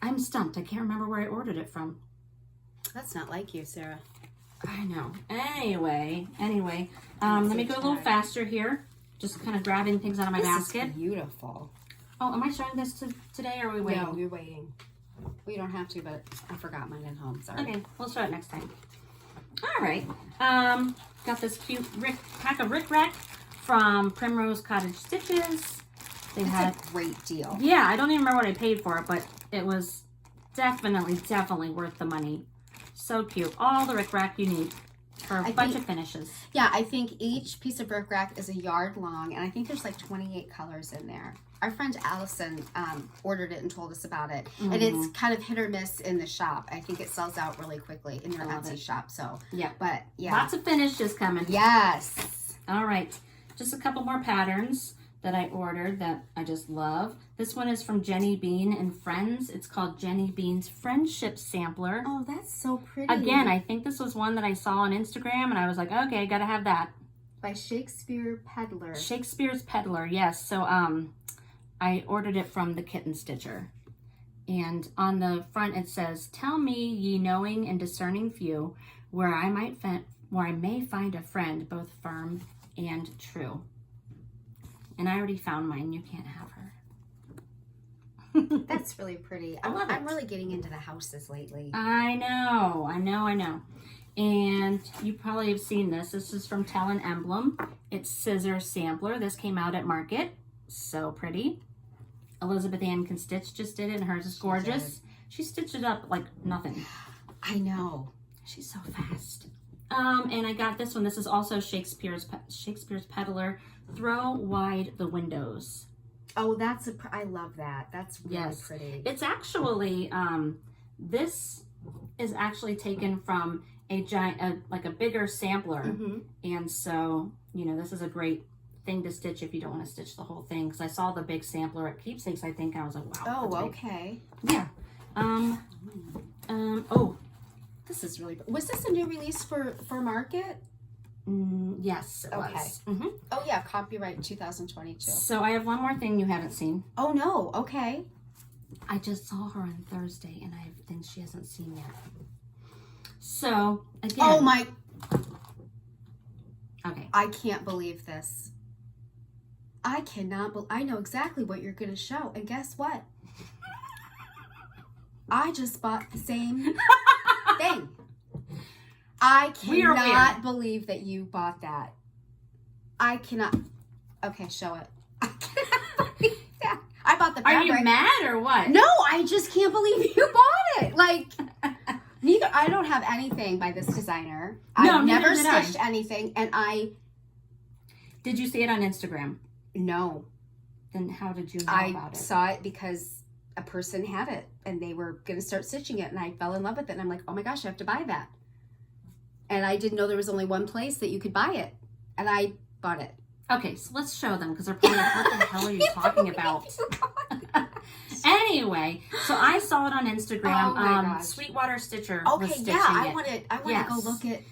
I'm stumped. I can't remember where I ordered it from. That's not like you, Sarah. I know. Anyway, let me go a little faster here. Just kind of grabbing things out of my basket. This is beautiful. Oh, am I showing this today or are we waiting? No, you're waiting. Well, you don't have to, but I forgot mine at home. Sorry. Okay, we'll show it next time. All right. Got this cute pack of Rick Rack from Primrose Cottage Stitches. That's a great deal. Yeah, I don't even remember what I paid for it, but it was definitely worth the money. So cute. All the Rick Rack you need for a bunch of finishes. Yeah, I think each piece of Rick Rack is a yard long, and I think there's like 28 colors in there. our friend Allison ordered it and told us about it. Mm-hmm. And it's kind of hit or miss in the shop. I think it sells out really quickly in their Etsy shop. So, yeah. But, yeah. Lots of finishes coming. Yes. All right. Just a couple more patterns that I ordered that I just love. This one is from Jenny Bean and Friends. It's called Jenny Bean's Friendship Sampler. Oh, that's so pretty. Again, I think this was one that I saw on Instagram, and I was like, okay, gotta have that. By Shakespeare Peddler. Shakespeare's Peddler, yes. So I ordered it from the Kitten Stitcher. And on the front it says, "Tell me, ye knowing and discerning few, where I may find a friend both firm and true." And I already found mine. You can't have her. That's really pretty. I'm really getting into the houses lately. I know. And you probably have seen this. This is from Tell and Emblem. It's Scissor Sampler. This came out at Market. So pretty. Elizabeth Ann Can Stitch just did it, and hers is gorgeous. She stitched it up like nothing. I know. She's so fast. And I got this one. This is also Shakespeare's Peddler. Throw Wide the Windows. Oh, I love that. That's really pretty. It's actually, this is actually taken from a giant, like a bigger sampler. Mm-hmm. And so, this is a great thing to stitch if you don't want to stitch the whole thing. Because I saw the big sampler at Keepsakes, I think, and I was like, wow. Oh, okay. Yeah. This is really, was this a new release for Market? Yes, it was. Mm-hmm. Oh, yeah, copyright 2022. So I have one more thing you haven't seen. Oh, no. Okay. I just saw her on Thursday, and I think she hasn't seen yet. So, again. Oh, my. Okay. I can't believe this. I cannot I know exactly what you're going to show. And guess what? I just bought the same thing. I cannot believe that you bought that. I cannot. Okay, show it. I cannot believe that. I bought the fabric. Are you mad or what? No, I just can't believe you bought it. Like, I don't have anything by this designer. No, I've never stitched anything, and Did you see it on Instagram? No. Then how did you know about it? I saw it because a person had it, and they were going to start stitching it, and I fell in love with it, and I'm like, oh my gosh, I have to buy that. And I didn't know there was only one place that you could buy it. And I bought it. Okay, so let's show them because they're probably like, what the hell are you talking about? Anyway, so I saw it on Instagram. Oh my gosh. Sweetwater Stitcher was stitching it. I want to go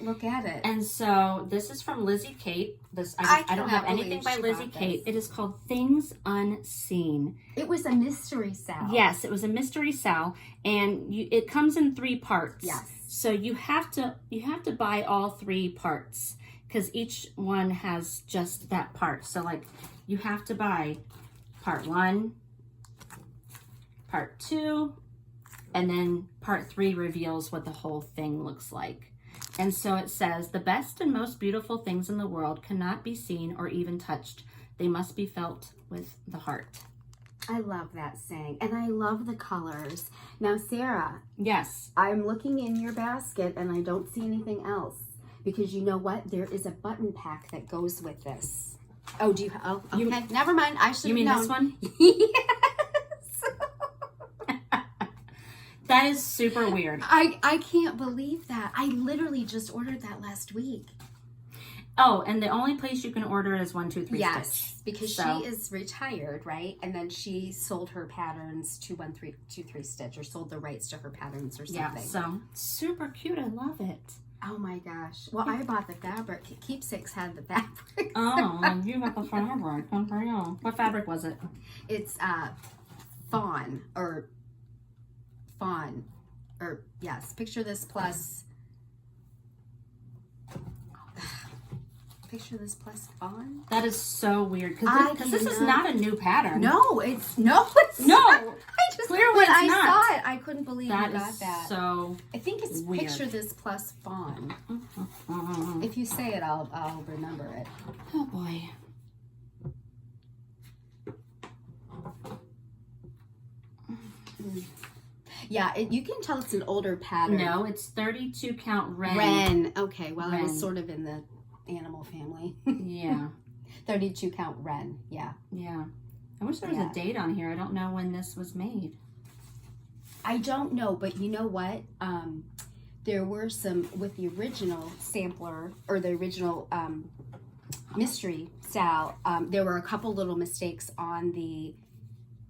look at it. And so this is from Lizzie Kate. I don't have anything by Lizzie Kate. It is called Things Unseen. It was a mystery sal. Yes, it was a mystery sal, and it comes in 3 parts. Yes. So you have to buy all 3 parts because each one has just that part. So like you have to buy part 1, part 2, and then part 3 reveals what the whole thing looks like. And so it says, the best and most beautiful things in the world cannot be seen or even touched. They must be felt with the heart. I love that saying. And I love the colors. Now, Sarah. Yes. I'm looking in your basket and I don't see anything else. Because you know what? There is a button pack that goes with this. Oh, do you? Oh, okay. Never mind. I should have known. You mean this one? Yes. That is super weird. I can't believe that. I literally just ordered that last week. Oh, and the only place you can order is 123 Yes, Stitch. because she is retired, right? And then she sold her patterns to 123 Stitch, or sold the rights to her patterns or something. Yeah, so super cute. I love it. Oh my gosh. Well, I bought the fabric. Keepsakes had the fabric. Oh, you got the fabric. Good for you. What fabric was it? It's fawn, yes. Picture this plus. Picture this plus fawn. That is so weird because this is not a new pattern. No, it's no. I just Clearly when it's I not. saw it, I couldn't believe That you got is that. so I think it's weird. picture this plus fawn. If you say it, I'll remember it. Oh boy. Yeah, you can tell it's an older pattern. No, it's 32 count Ren. Ren. Okay, well, Ren. I was sort of in the animal family. Yeah. 32 count Ren. Yeah. Yeah. I wish there was a date on here. I don't know when this was made. I don't know, but you know what? There were some, with the original sampler, or the original mystery Sal, there were a couple little mistakes on the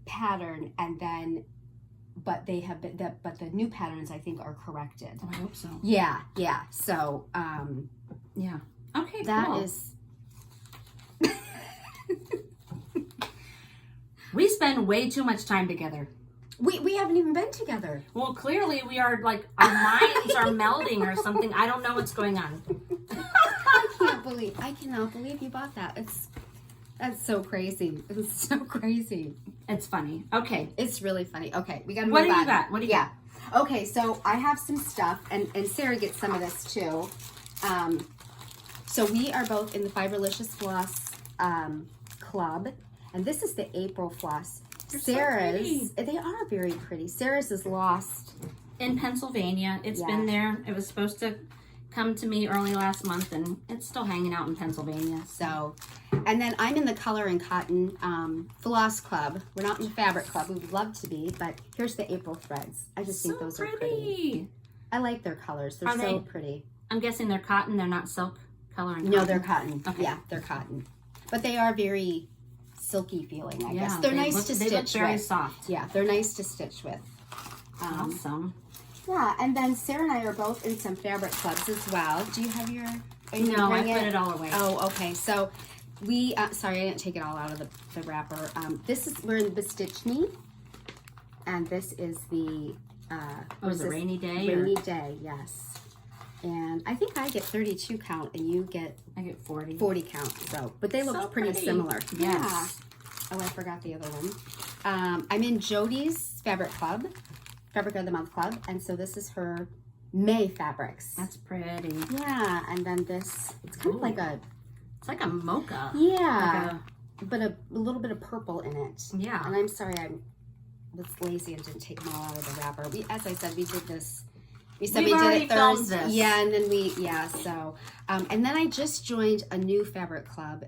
pattern, and then, but they have been, but the new patterns I think are corrected. Oh, I hope so. Yeah, yeah. So, yeah. Okay, that cool. is. We spend way too much time together. We haven't even been together. Well, clearly we are like, our minds are melding or something. I don't know what's going on. I cannot believe you bought that. That's so crazy. It's so crazy. It's funny. Okay. It's really funny. Okay, we gotta move What do on. you got? What do you got? Okay, so I have some stuff, and Sarah gets some of this too. So we are both in the Fiberlicious Floss Club, and this is the April floss. Sarah's, they are very pretty. Sarah's is lost in Pennsylvania. It's been there. It was supposed to come to me early last month, and it's still hanging out in Pennsylvania. So, and then I'm in the Color and Cotton Floss Club. We're not in the Fabric Club. We would love to be, but here's the April threads. I just think those are pretty. I like their colors. They're so pretty. I'm guessing they're cotton. They're not silk color and cotton. No, they're cotton. Okay. Yeah, they're cotton. But they are very silky feeling, I guess. They're nice to stitch with. They look very soft. Yeah, they're nice to stitch with. Awesome. Yeah, and then Sarah and I are both in some fabric clubs as well. Do you have your... No, I put it all away. Oh, okay. So we... sorry, I didn't take it all out of the wrapper. We're in the Stitch Me. And this is the... was it Rainy Day? Rainy Day, yes. And I think I get 32 count and you get... I get 40. 40 count. So, but they look pretty similar. Yes. Yeah. Oh, I forgot the other one. I'm in Jody's Fabric Club, Fabric of the Month Club, and so this is her May fabrics. That's pretty. Yeah, and then this, it's kind of like a... It's like a mocha. Yeah, but a little bit of purple in it. Yeah. And I'm sorry, I was lazy and didn't take them all out of the wrapper. As I said, we did this... We said we did it Thursday. Yeah, and then so. And then I just joined a new fabric club,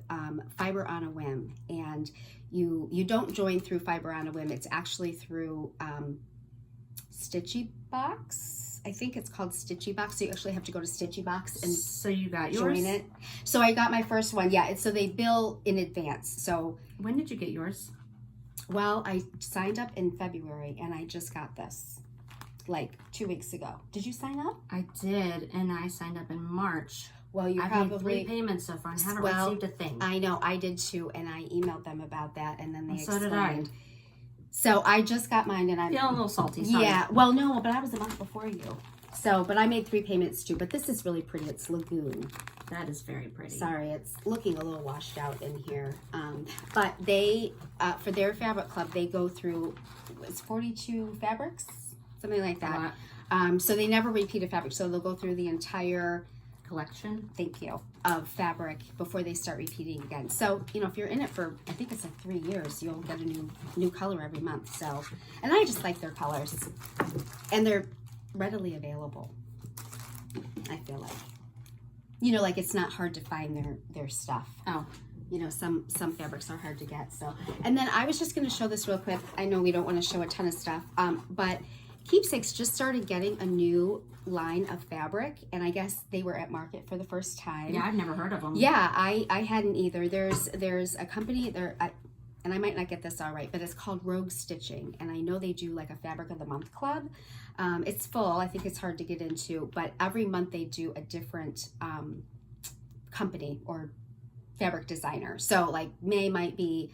Fiber on a Whim. And you don't join through Fiber on a Whim. It's actually through Stitchy Box. I think it's called Stitchy Box. So you actually have to go to Stitchy Box and so you got yours? Join it. So I got my first one. Yeah, so they bill in advance. So when did you get yours? Well, I signed up in February and I just got this. Like 2 weeks ago. Did you sign up? I did, and I signed up in March. Well, you I've made 3 payments so far and haven't received a thing. I know, I did too, and I emailed them about that, and then they explained. So did I. So I just got mine, and I'm feeling a little salty. Sorry. Yeah, well, no, but I was a month before you. So, but I made 3 payments too. But this is really pretty. It's Lagoon. That is very pretty. Sorry, it's looking a little washed out in here. But they, for their fabric club, they go through, it's 42 fabrics. Something like that. So they never repeat a fabric. So they'll go through the entire collection, thank you, of fabric before they start repeating again. So, you know, if you're in it for, I think it's like 3 years, you'll get a new color every month. So, and I just like their colors. And they're readily available, I feel like. You know, like it's not hard to find their stuff. Oh. You know, some fabrics are hard to get. So, and then I was just going to show this real quick. I know we don't want to show a ton of stuff, but Keepsakes just started getting a new line of fabric, and I guess they were at market for the first time. Yeah, I've never heard of them. Yeah, I hadn't either. There's a company there, and I might not get this all right, but it's called Rogue Stitching, and I know they do like a Fabric of the Month club. It's full. I think it's hard to get into, but every month they do a different company or fabric designer. So like May might be,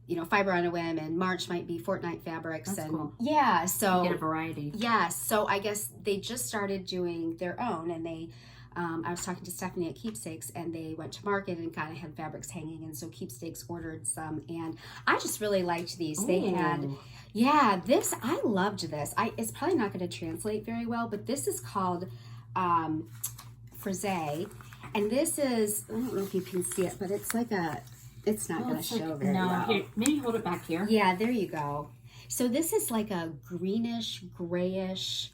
you know, Fiber on a Whim, and March might be Fortnite Fabrics. That's cool. Yeah, so you get a variety. Yeah, so I guess they just started doing their own, and they I was talking to Stephanie at Keepsakes, and they went to market and kind of had fabrics hanging, and so Keepsakes ordered some, and I just really liked these. Ooh. They had, yeah, this, I loved this. It's probably not going to translate very well, but this is called Frise, and this is, I don't know if you can see it, but it's like a, it's not going to show very well. Here, maybe hold it back here. Yeah, there you go. So this is like a greenish, grayish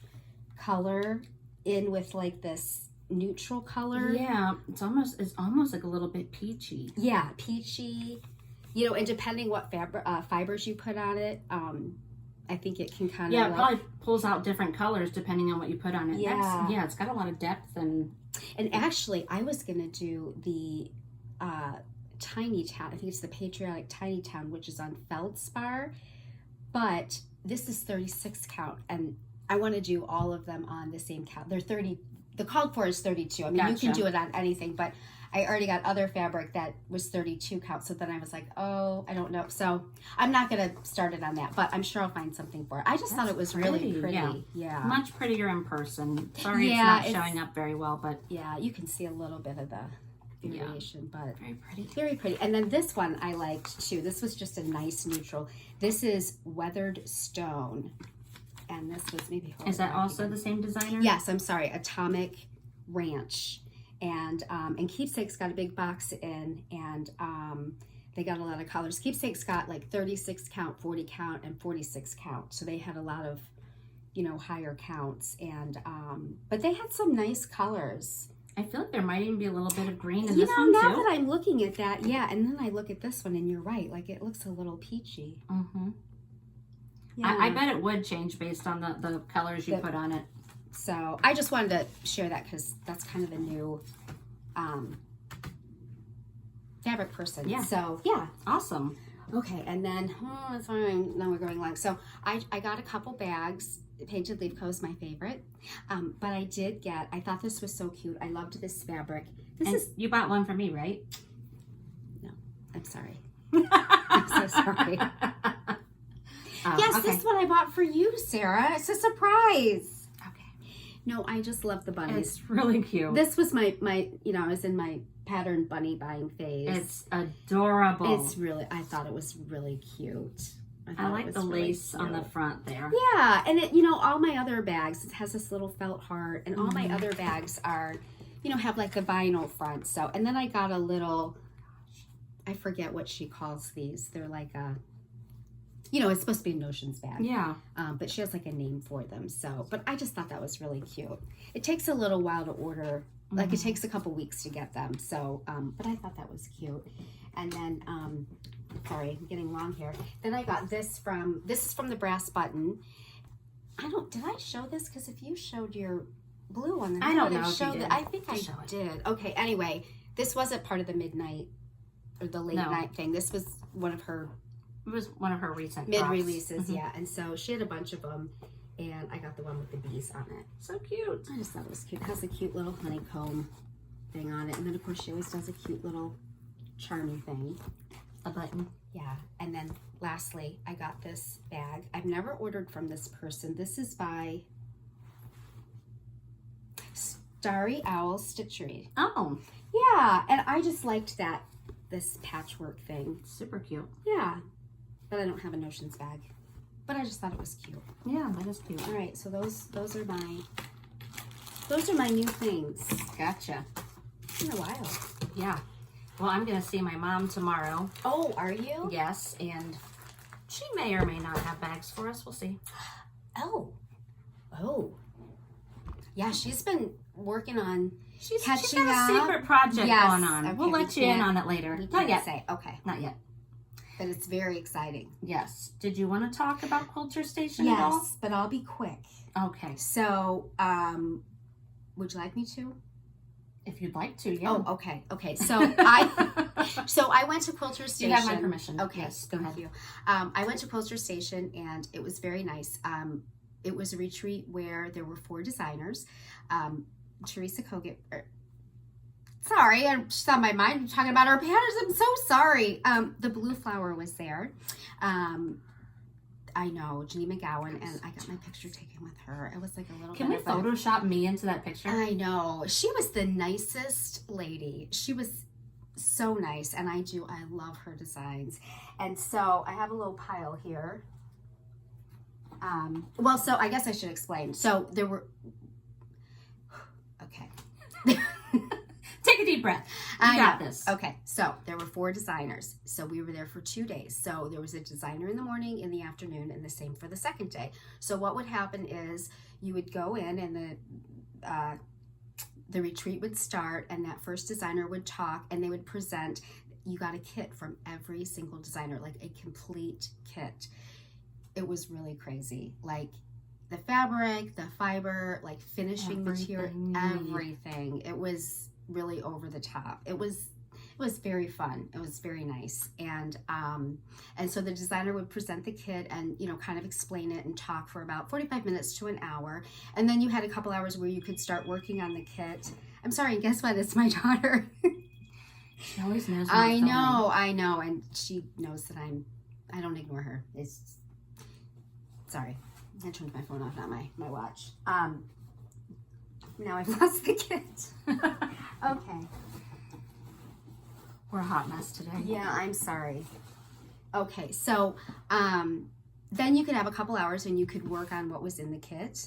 color in with like this neutral color. Yeah, it's almost like a little bit peachy. Yeah, peachy. You know, and depending what fibers you put on it, I think it can kind of it probably pulls out different colors depending on what you put on it. Yeah. It's got a lot of depth and actually I was gonna do the Tiny Town. I think it's the Patriotic Tiny Town, which is on feldspar, but this is 36 count, and I want to do all of them on the same count. They're 30. The called for is 32. I mean, you can do it on anything, but I already got other fabric that was 32 count. So then I was like, oh, I don't know. So I'm not going to start it on that, but I'm sure I'll find something for it. I just thought it was really pretty. Yeah. Much prettier in person. Sorry, it's not showing up very well, but yeah, you can see a little bit of the variation, but very pretty. Very pretty. And then this one I liked too. This was just a nice neutral. This is Weathered Stone. And this was maybe... Is that also the same designer? Yes, I'm sorry. Atomic Ranch. And Keepsakes got a big box in, and they got a lot of colors. Keepsakes got like 36 count, 40 count, and 46 count. So they had a lot of, you know, higher counts. And but they had some nice colors. I feel like there might even be a little bit of green in this one, now too. that I'm looking at that, yeah. And then I look at this one, and you're right. Like, it looks a little peachy. Mm-hmm. Yeah. I bet it would change based on the colors you put on it. So I just wanted to share that because that's kind of a new fabric person. Yeah. So, yeah. Awesome. Okay, and then, now we're going long. So I got a couple bags. Painted Leaf Co. is my favorite. But I thought this was so cute. I loved this fabric. You bought one for me, right? No, I'm sorry. I'm so sorry. Yes, okay. This one I bought for you, Sarah. It's a surprise. Okay. No, I just love the bunnies. It's really cute. This was my I was in my pattern bunny buying phase. It's adorable. It's really, I thought it was really cute. I like the lace on the front there. Yeah, and it, all my other bags, it has this little felt heart, and all my other bags are, have like the vinyl front. So, and then I got a little, I forget what she calls these. They're like a, it's supposed to be a notions bag. Yeah. But she has like a name for them. So, but I just thought that was really cute. It takes a little while to order. Like it takes a couple weeks to get them. So, but I thought that was cute. And then, sorry, I'm getting long here. Then I got this is from the Brass Button. Did I show this? Because if you showed your blue one, then I don't know if you did. I think I did. Okay, anyway, this wasn't part of the midnight or the late night thing. This was one of her... It was one of her recent mid-releases, yeah. And so she had a bunch of them, and I got the one with the bees on it. So cute. I just thought it was cute. It has a cute little honeycomb thing on it. And then, of course, she always does a cute little charmy thing. A button. Yeah. And then, lastly, I got this bag. I've never ordered from this person. This is by Starry Owl Stitchery. Oh. Yeah. And I just liked this patchwork thing. Super cute. Yeah. But I don't have a notions bag. But I just thought it was cute. Yeah, that is cute. All right, so those are my new things. Gotcha. It's been a while. Yeah. Well, I'm gonna see my mom tomorrow. Oh, are you? Yes, and she may or may not have bags for us. We'll see. Oh. Yeah, she's been working on She's catching up. got a secret project going on. Okay, we'll let you in on it later. Not yet. Okay. Not yet. But it's very exciting. Yes. Did you want to talk about Quilter Station at all? Yes, but I'll be quick. Okay. So, would you like me to? If you'd like to, yeah. Oh, okay. Okay. So I went to Quilter Station. You have my permission. Okay. Yes, go ahead. Thank you. I went to Quilter Station and it was very nice. It was a retreat where there were 4 designers. Teresa Kogut. Sorry, she's on my mind. I'm talking about her patterns. I'm so sorry. The Blue Flower was there. I know, Jenny McGowan, and I got my picture taken with her. It was like a little Can we Photoshop me into that picture? I know. She was the nicest lady. She was so nice, and I love her designs. And so I have a little pile here. Well, so I guess I should explain. So there were... Okay. Take a deep breath. You got this. Okay, so there were 4 designers. So we were there for 2 days. So there was a designer in the morning, in the afternoon, and the same for the second day. So what would happen is you would go in and the retreat would start, and that first designer would talk, and they would present. you got a kit from every single designer, like a complete kit. It was really crazy. Like the fabric, the fiber, like finishing material, everything. It was really over the top. It was very fun. It was very nice. And so the designer would present the kit and, you know, kind of explain it and talk for about 45 minutes to an hour. And then you had a couple hours where you could start working on the kit. I'm sorry, and guess what? It's my daughter. She always knows. I know. And she knows that I don't ignore her. It's, sorry. I turned my phone off, not my watch. Now I've lost the kit. Okay. We're a hot mess today. Yeah, I'm sorry. Okay, so then you could have a couple hours and you could work on what was in the kit.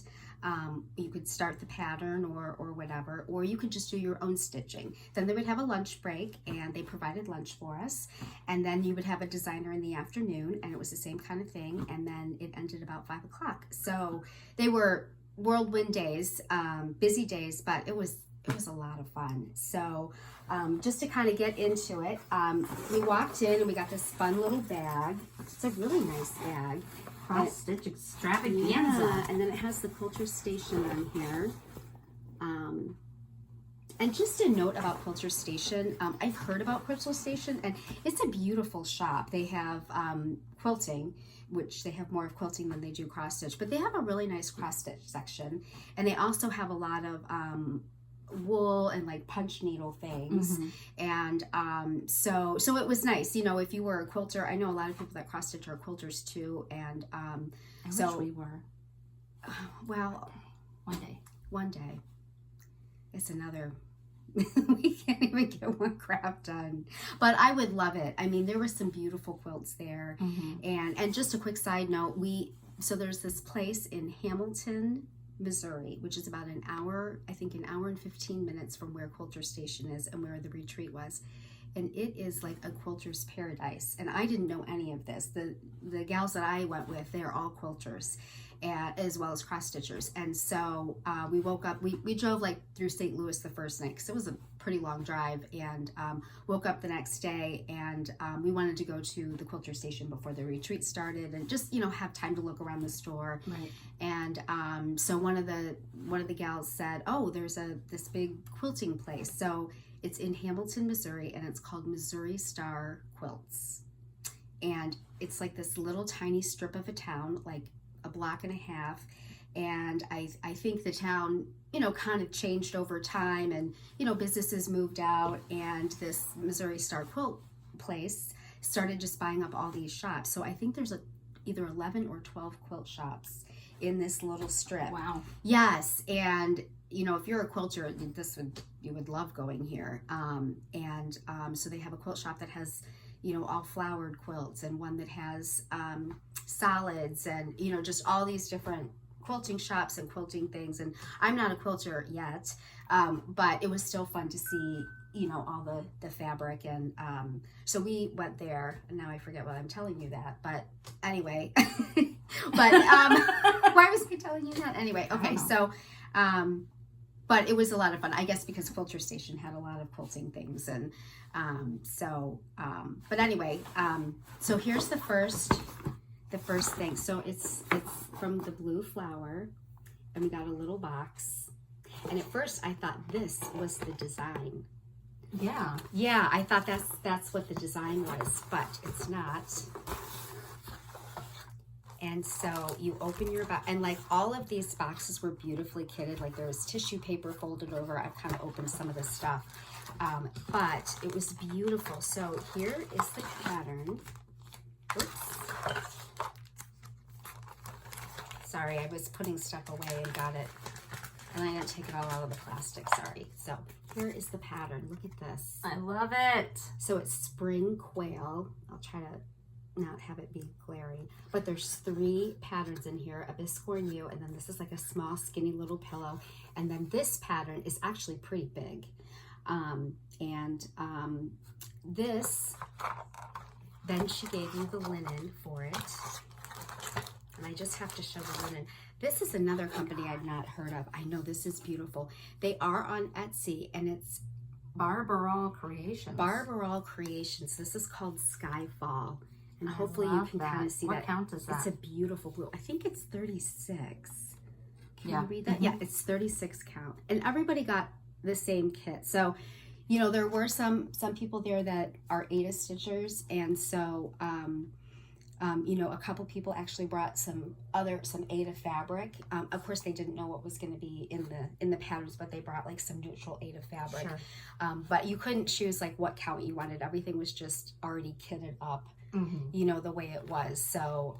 You could start the pattern or whatever, or you could just do your own stitching. Then they would have a lunch break, and they provided lunch for us. And then you would have a designer in the afternoon, and it was the same kind of thing. And then it ended about 5 o'clock. So they were whirlwind days, busy days, but it was a lot of fun. So just to kind of get into it, we walked in and we got this fun little bag. It's a really nice bag. Cross stitch extravaganza. Yeah, and then it has the Quilters Station on here. And just a note about Quilters Station, I've heard about Quilters Station, and it's a beautiful shop. They have quilting, which they have more of quilting than they do cross stitch, but they have a really nice cross stitch section, and they also have a lot of wool and like punch needle things. And so it was nice, you know, if you were a quilter. I know a lot of people that cross stitch are quilters too, and I wish we were. Well, one day it's another we can't even get one craft done, but I would love it. I mean, there were some beautiful quilts there. And just a quick side note, so there's this place in Hamilton, Missouri, which is about an hour and 15 minutes from where Quilters Station is and where the retreat was. And it is like a Quilters Paradise. And I didn't know any of this. The gals that I went with, they're all quilters, as well as cross stitchers. And so we woke up, we drove like through St. Louis the first night, because it was a pretty long drive, and woke up the next day, and we wanted to go to the Quilters Station before the retreat started, and just, you know, have time to look around the store. Right. And so one of the gals said, oh, there's this big quilting place. So it's in Hamilton, Missouri, and it's called Missouri Star Quilts. And it's like this little tiny strip of a town, like a block and a half. And I think the town, you know, kind of changed over time, and, you know, businesses moved out, and this Missouri Star Quilt place started just buying up all these shops. So I think there's either 11 or 12 quilt shops in this little strip. Wow. Yes. And, you know, if you're a quilter, you would love going here. So they have a quilt shop that has, you know, all flowered quilts, and one that has solids, and, you know, just all these different quilting shops and quilting things. And I'm not a quilter yet, but it was still fun to see, you know, all the fabric. And so we went there, and now I forget why I'm telling you that, but anyway. But why was I telling you that? Anyway, okay, so but it was a lot of fun, I guess, because Quilters Station had a lot of quilting things. And but anyway, so here's the first thing. So it's from the Blue Flower, and we got a little box. And at first I thought this was the design. Yeah, I thought that's what the design was, but it's not. And so you open your box, and like all of these boxes were beautifully kitted. Like there was tissue paper folded over. I've kind of opened some of this stuff, but it was beautiful. So here is the pattern. Oops. Sorry, I was putting stuff away and got it, and I didn't take it all out of the plastic. Sorry. So here is the pattern. Look at this. I love it. So it's spring quail. I'll try to not have it be glaring, but there's 3 patterns in here: a biscorn U, and then this is like a small skinny little pillow, and then this pattern is actually pretty big. This, then she gave me the linen for it, and I just have to show the linen. This is another company I've not heard of. I know this is beautiful. They are on Etsy, and it's Barbarol Creations. Barbarol Creations. This is called Skyfall. And hopefully you can kind of see what that. count is that? It's a beautiful blue. I think it's 36. Can you read that? Mm-hmm. Yeah, it's 36 count. And everybody got the same kit. So, you know, there were some people there that are Ada Stitchers. And so, you know, a couple people actually brought some Ada fabric. Of course, they didn't know what was going to be in the patterns, but they brought like some neutral Ada fabric. Sure. But you couldn't choose like what count you wanted. Everything was just already kitted up, you know, the way it was. So,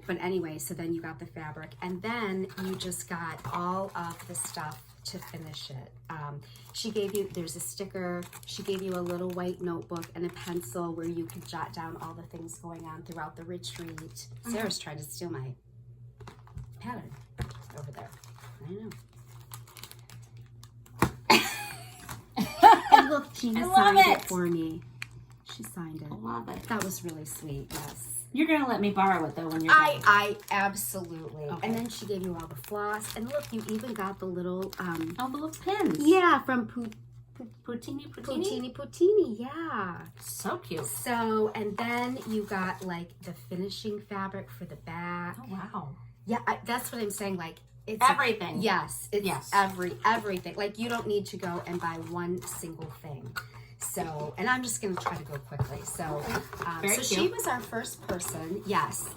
but anyway, so then you got the fabric, and then you just got all of the stuff to finish it. She gave you, there's a sticker, she gave you a little white notebook and a pencil where you could jot down all the things going on throughout the retreat. Sarah's trying to steal my pattern over there. I know. And look, Gina signed it for me. She signed it. I love it. That was really sweet, yes. You're going to let me borrow it, though, when you're done. I absolutely. Okay. And then she gave you all the floss. And look, you even got the little... oh, the little pins. Yeah, from Poutini. yeah. So cute. So, and then you got, like, the finishing fabric for the back. Oh, wow. Yeah, that's what I'm saying. Like, it's... Everything. Yes. It's Yes. everything. Like, you don't need to go and buy one single thing. So, and I'm just going to try to go quickly. So, she was our first person. Yes.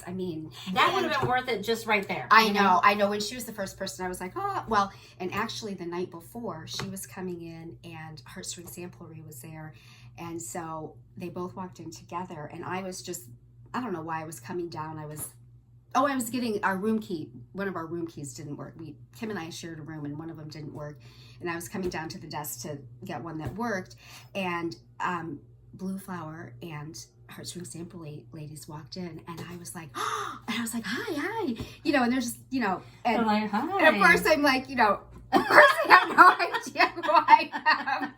I mean, that would have been worth it just right there. I know. When she was the first person, I was like, oh, well, and actually the night before, she was coming in and Heartstring Samplery was there. And so they both walked in together, and I was just, I don't know why I was coming down. I was getting our room key. One of our room keys didn't work. Kim and I shared a room, and one of them didn't work. And I was coming down to the desk to get one that worked. And Blue Flower and Heartstring Samplery ladies walked in, and I was like, oh, and I was like, hi. You know, and there's, you know, and, like, hi. And of course I'm like, you know, of course I have no idea who I am.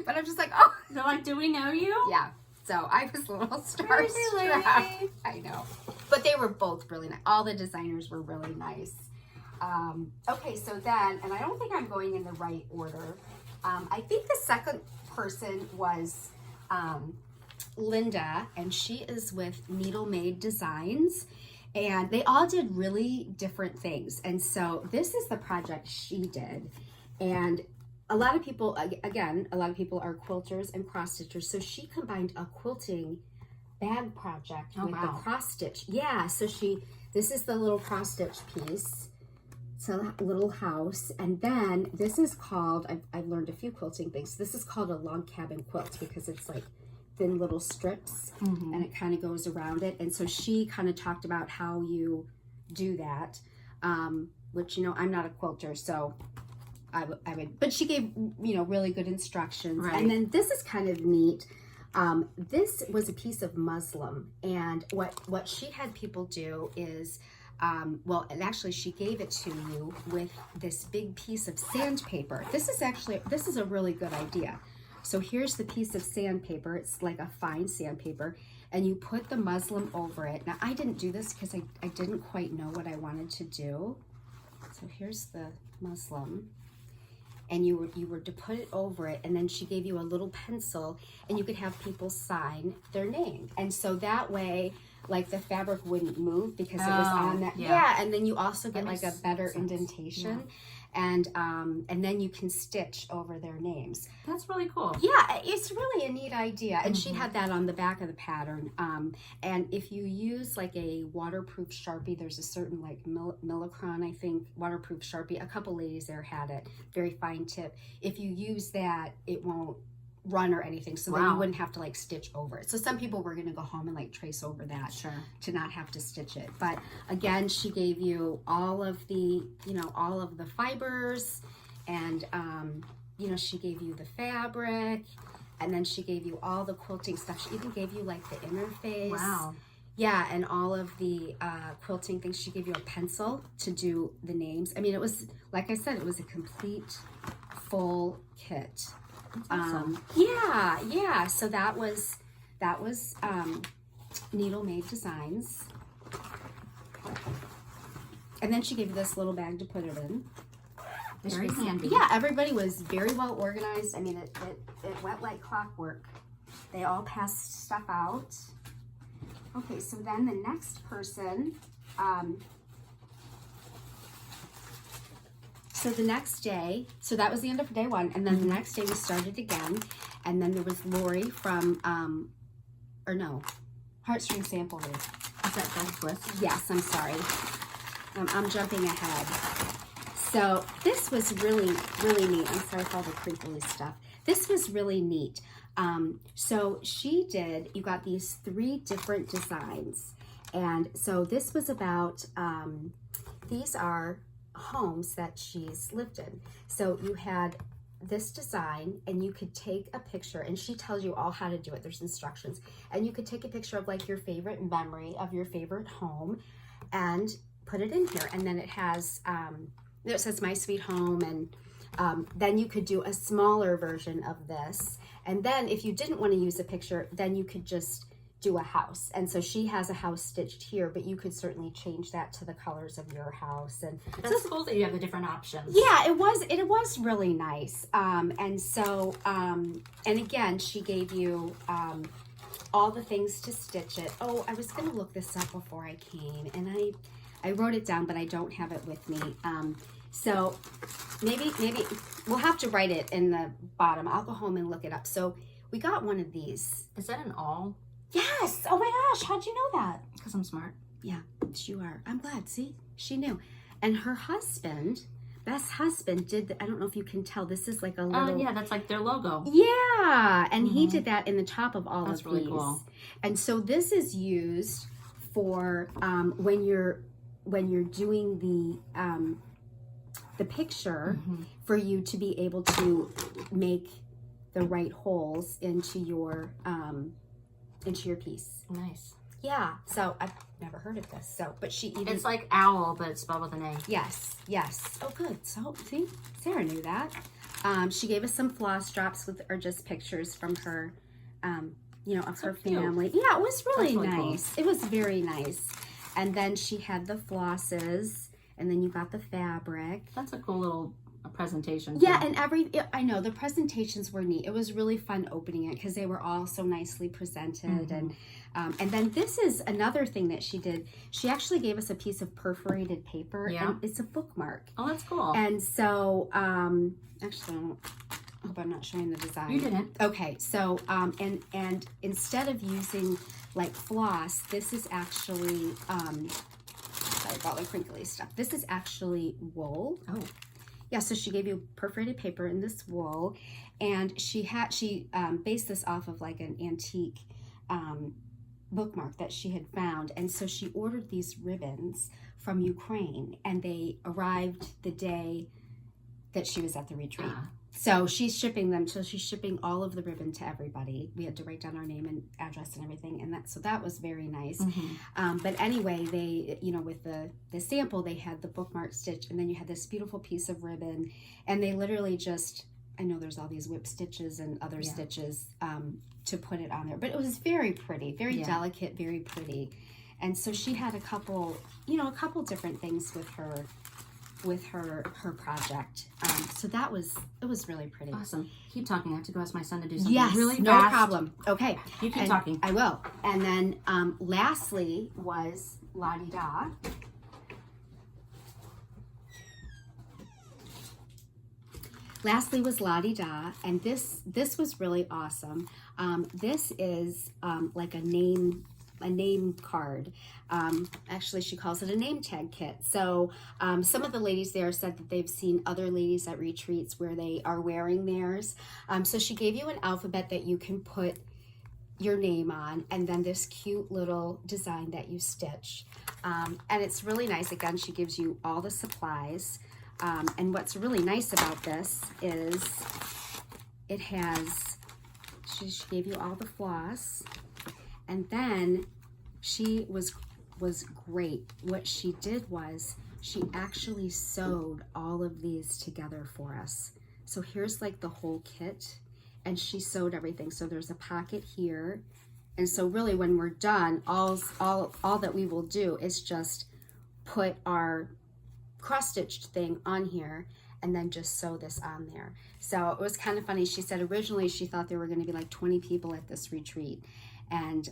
But I'm just like, oh. They're like, do we know you? Yeah. So I was a little starstruck. I know. But they were both really nice. All the designers were really nice. Okay, so then, and I don't think I'm going in the right order. I think the second person was Linda, and she is with Needle Made Designs. And they all did really different things. And so this is the project she did. And a lot of people, again, a lot of people are quilters and cross stitchers. So she combined a quilting bag project with the cross stitch. Yeah, so this is the little cross stitch piece. It's a little house. And then this is called, I've learned a few quilting things. This is called a log cabin quilt because it's like thin little strips and it kind of goes around it. And so she kind of talked about how you do that, which, you know, I'm not a quilter, so I would, but she gave, you know, really good instructions. Right. And then this is kind of neat. This was a piece of muslin, and what she had people do is, well, and actually she gave it to you with this big piece of sandpaper. This is a really good idea. So here's the piece of sandpaper. It's like a fine sandpaper, and you put the muslin over it. Now I didn't do this because I didn't quite know what I wanted to do. So here's the muslin. And you were to put it over it, and then she gave you a little pencil, and you could have people sign their name. And so that way, like, the fabric wouldn't move because it was on that. Yeah, and then you also get like a better indentation. And then you can stitch over their names. That's really cool. Yeah, it's really a neat idea. And she had that on the back of the pattern. And if you use like a waterproof Sharpie, there's a certain like Millicron, I think, waterproof Sharpie. A couple ladies there had it. Very fine tip. If you use that, it won't run or anything, so then you wouldn't have to like stitch over it. So some people were going to go home and like trace over that to not have to stitch it. But again, she gave you all of the, you know, all of the fibers, and you know, she gave you the fabric, and then she gave you all the quilting stuff. She even gave you like the interface. Wow. Yeah, and all of the quilting things. She gave you a pencil to do the names. I mean, it was, like I said, it was a complete full kit. Awesome. Yeah. So that was Needle Made Designs. And then she gave you this little bag to put it in. Very handy. Yeah, everybody was very well organized. I mean, it went like clockwork. They all passed stuff out. Okay, so then the next person, so the next day, so that was the end of day one, and then the next day we started again, and then there was Lori from, Heartstring Samplery. Is that Best Bliss? Yes, I'm sorry. I'm jumping ahead. So this was really, really neat. I'm sorry for all the crinkly stuff. This was really neat. So she did, you got these 3 different designs. And so this was about, these are homes that she's lived in. So you had this design and you could take a picture, and she tells you all how to do it. There's instructions. And you could take a picture of like your favorite memory of your favorite home and put it in here. And then it has, it says My Sweet Home, and then you could do a smaller version of this. And then if you didn't want to use a picture, then you could just do a house. And so she has a house stitched here, but you could certainly change that to the colors of your house. And that's cool that you have the different options. Yeah, it was really nice. And so, and again, she gave you all the things to stitch it. Oh, I was going to look this up before I came, and I wrote it down, but I don't have it with me. So maybe we'll have to write it in the bottom. I'll go home and look it up. So we got one of these. Is that an all? Yes. Oh my gosh. How'd you know that? Because I'm smart. Yeah, you are. I'm glad. See, she knew. And her husband, Beth's husband, did, I don't know if you can tell, this is like a little. Oh, yeah, that's like their logo. Yeah. And he did that in the top of all that's of really these. Cool. And so this is used for when you're doing the picture, for you to be able to make the right holes into your piece. Nice. Yeah. So I've never heard of this. So, but she even, it's like owl, but it's spelled with an A. Yes. Oh, good. So see, Sarah knew that. She gave us some floss drops or just pictures from her, of her family. Yeah, it was really nice. Cool. It was very nice. And then she had the flosses, and then you got the fabric. That's a cool little presentation. Yeah, and I know the presentations were neat. It was really fun opening it because they were all so nicely presented. And then this is another thing that she did. She actually gave us a piece and it's a bookmark. Oh, that's cool. And so, actually, I hope I'm not showing the design. You didn't. Okay, so, and instead of using like floss, this is actually, sorry about all the crinkly stuff. This is actually wool. Oh. Yeah, so she gave you perforated paper in this wool, and she based this off of like an antique bookmark that she had found. And so she ordered these ribbons from Ukraine, and they arrived the day that she was at the retreat. So she's shipping them. So she's shipping all of the ribbon to everybody. We had to write down our name and address and everything, and that was very nice. But anyway, they, with the sample, they had the bookmark stitch, and then you had this beautiful piece of ribbon, and they literally just, I know there's all these whip stitches and other stitches to put it on there, but it was very pretty, very delicate, very pretty. And so she had a couple different things with her project. So it was really pretty. Awesome. Keep talking. I have to go ask my son to do something really fast. No problem. Okay. You keep talking. I will. And then lastly was La-Di-Da. And this was really awesome. This is like a name card. Actually, she calls it a name tag kit. So some of the ladies there said that they've seen other ladies at retreats where they are wearing theirs. So she gave you an alphabet that you can put your name on, and then this cute little design that you stitch. And it's really nice. Again, she gives you all the supplies. And what's really nice about this is it has, she gave you all the floss, and then she was great. What she did was she actually sewed all of these together for us. So here's like the whole kit, and she sewed everything. So there's a pocket here, and so really when we're done, all that we will do is just put our cross-stitched thing on here, and then just sew this on there. So it was kind of funny. She said originally she thought there were going to be like 20 people at this retreat. And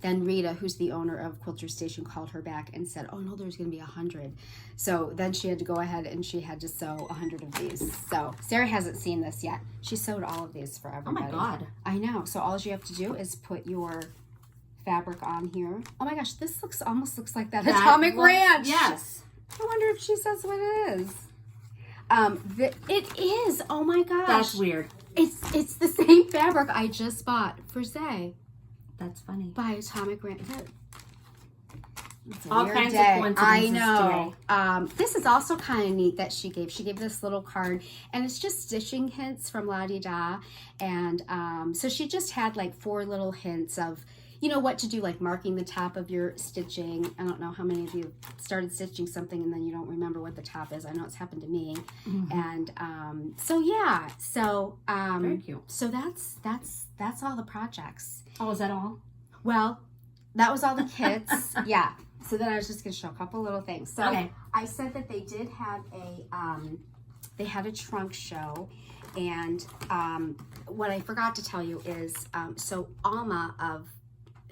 then Rita, who's the owner of Quilters Station, called her back and said, oh no, there's going to be 100. So then she had to go ahead and she had to sew 100 of these. So Sarah hasn't seen this yet. She sewed all of these for everybody. Oh my God. I know. So all you have to do is put your fabric on here. Oh my gosh, this almost looks like that Atomic Ranch. Yes. I wonder if she says what it is. It is. Oh my gosh. That's weird. It's the same fabric I just bought for Zay. That's funny. By Atomic Ranch. All kinds of coincidences. I know. This is also kind of neat that she gave. She gave this little card, and it's just stitching hints from La Di Da. And so she just had like 4 little hints of, you know, what to do, like marking the top of your stitching. I don't know how many of you started stitching something and then you don't remember what the top is. I know it's happened to me. And so yeah, so very cute. So that's all the projects. Oh, is that all? Well, that was all the kits. Yeah. So then I was just gonna show a couple little things. So okay. I said that they did have they had a trunk show, and what I forgot to tell you is so Alma of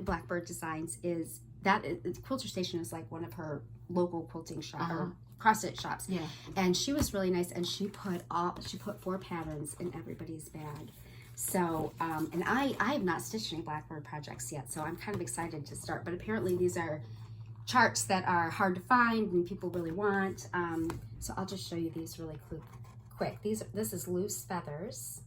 Blackbird Designs Quilter Station is like one of her local quilting shop or cross stitch shops. Yeah. And she was really nice, and she put 4 patterns in everybody's bag. So and I have not stitched any Blackbird projects yet, so I'm kind of excited to start. But apparently these are charts that are hard to find and people really want. So I'll just show you these really quick. This is loose feathers.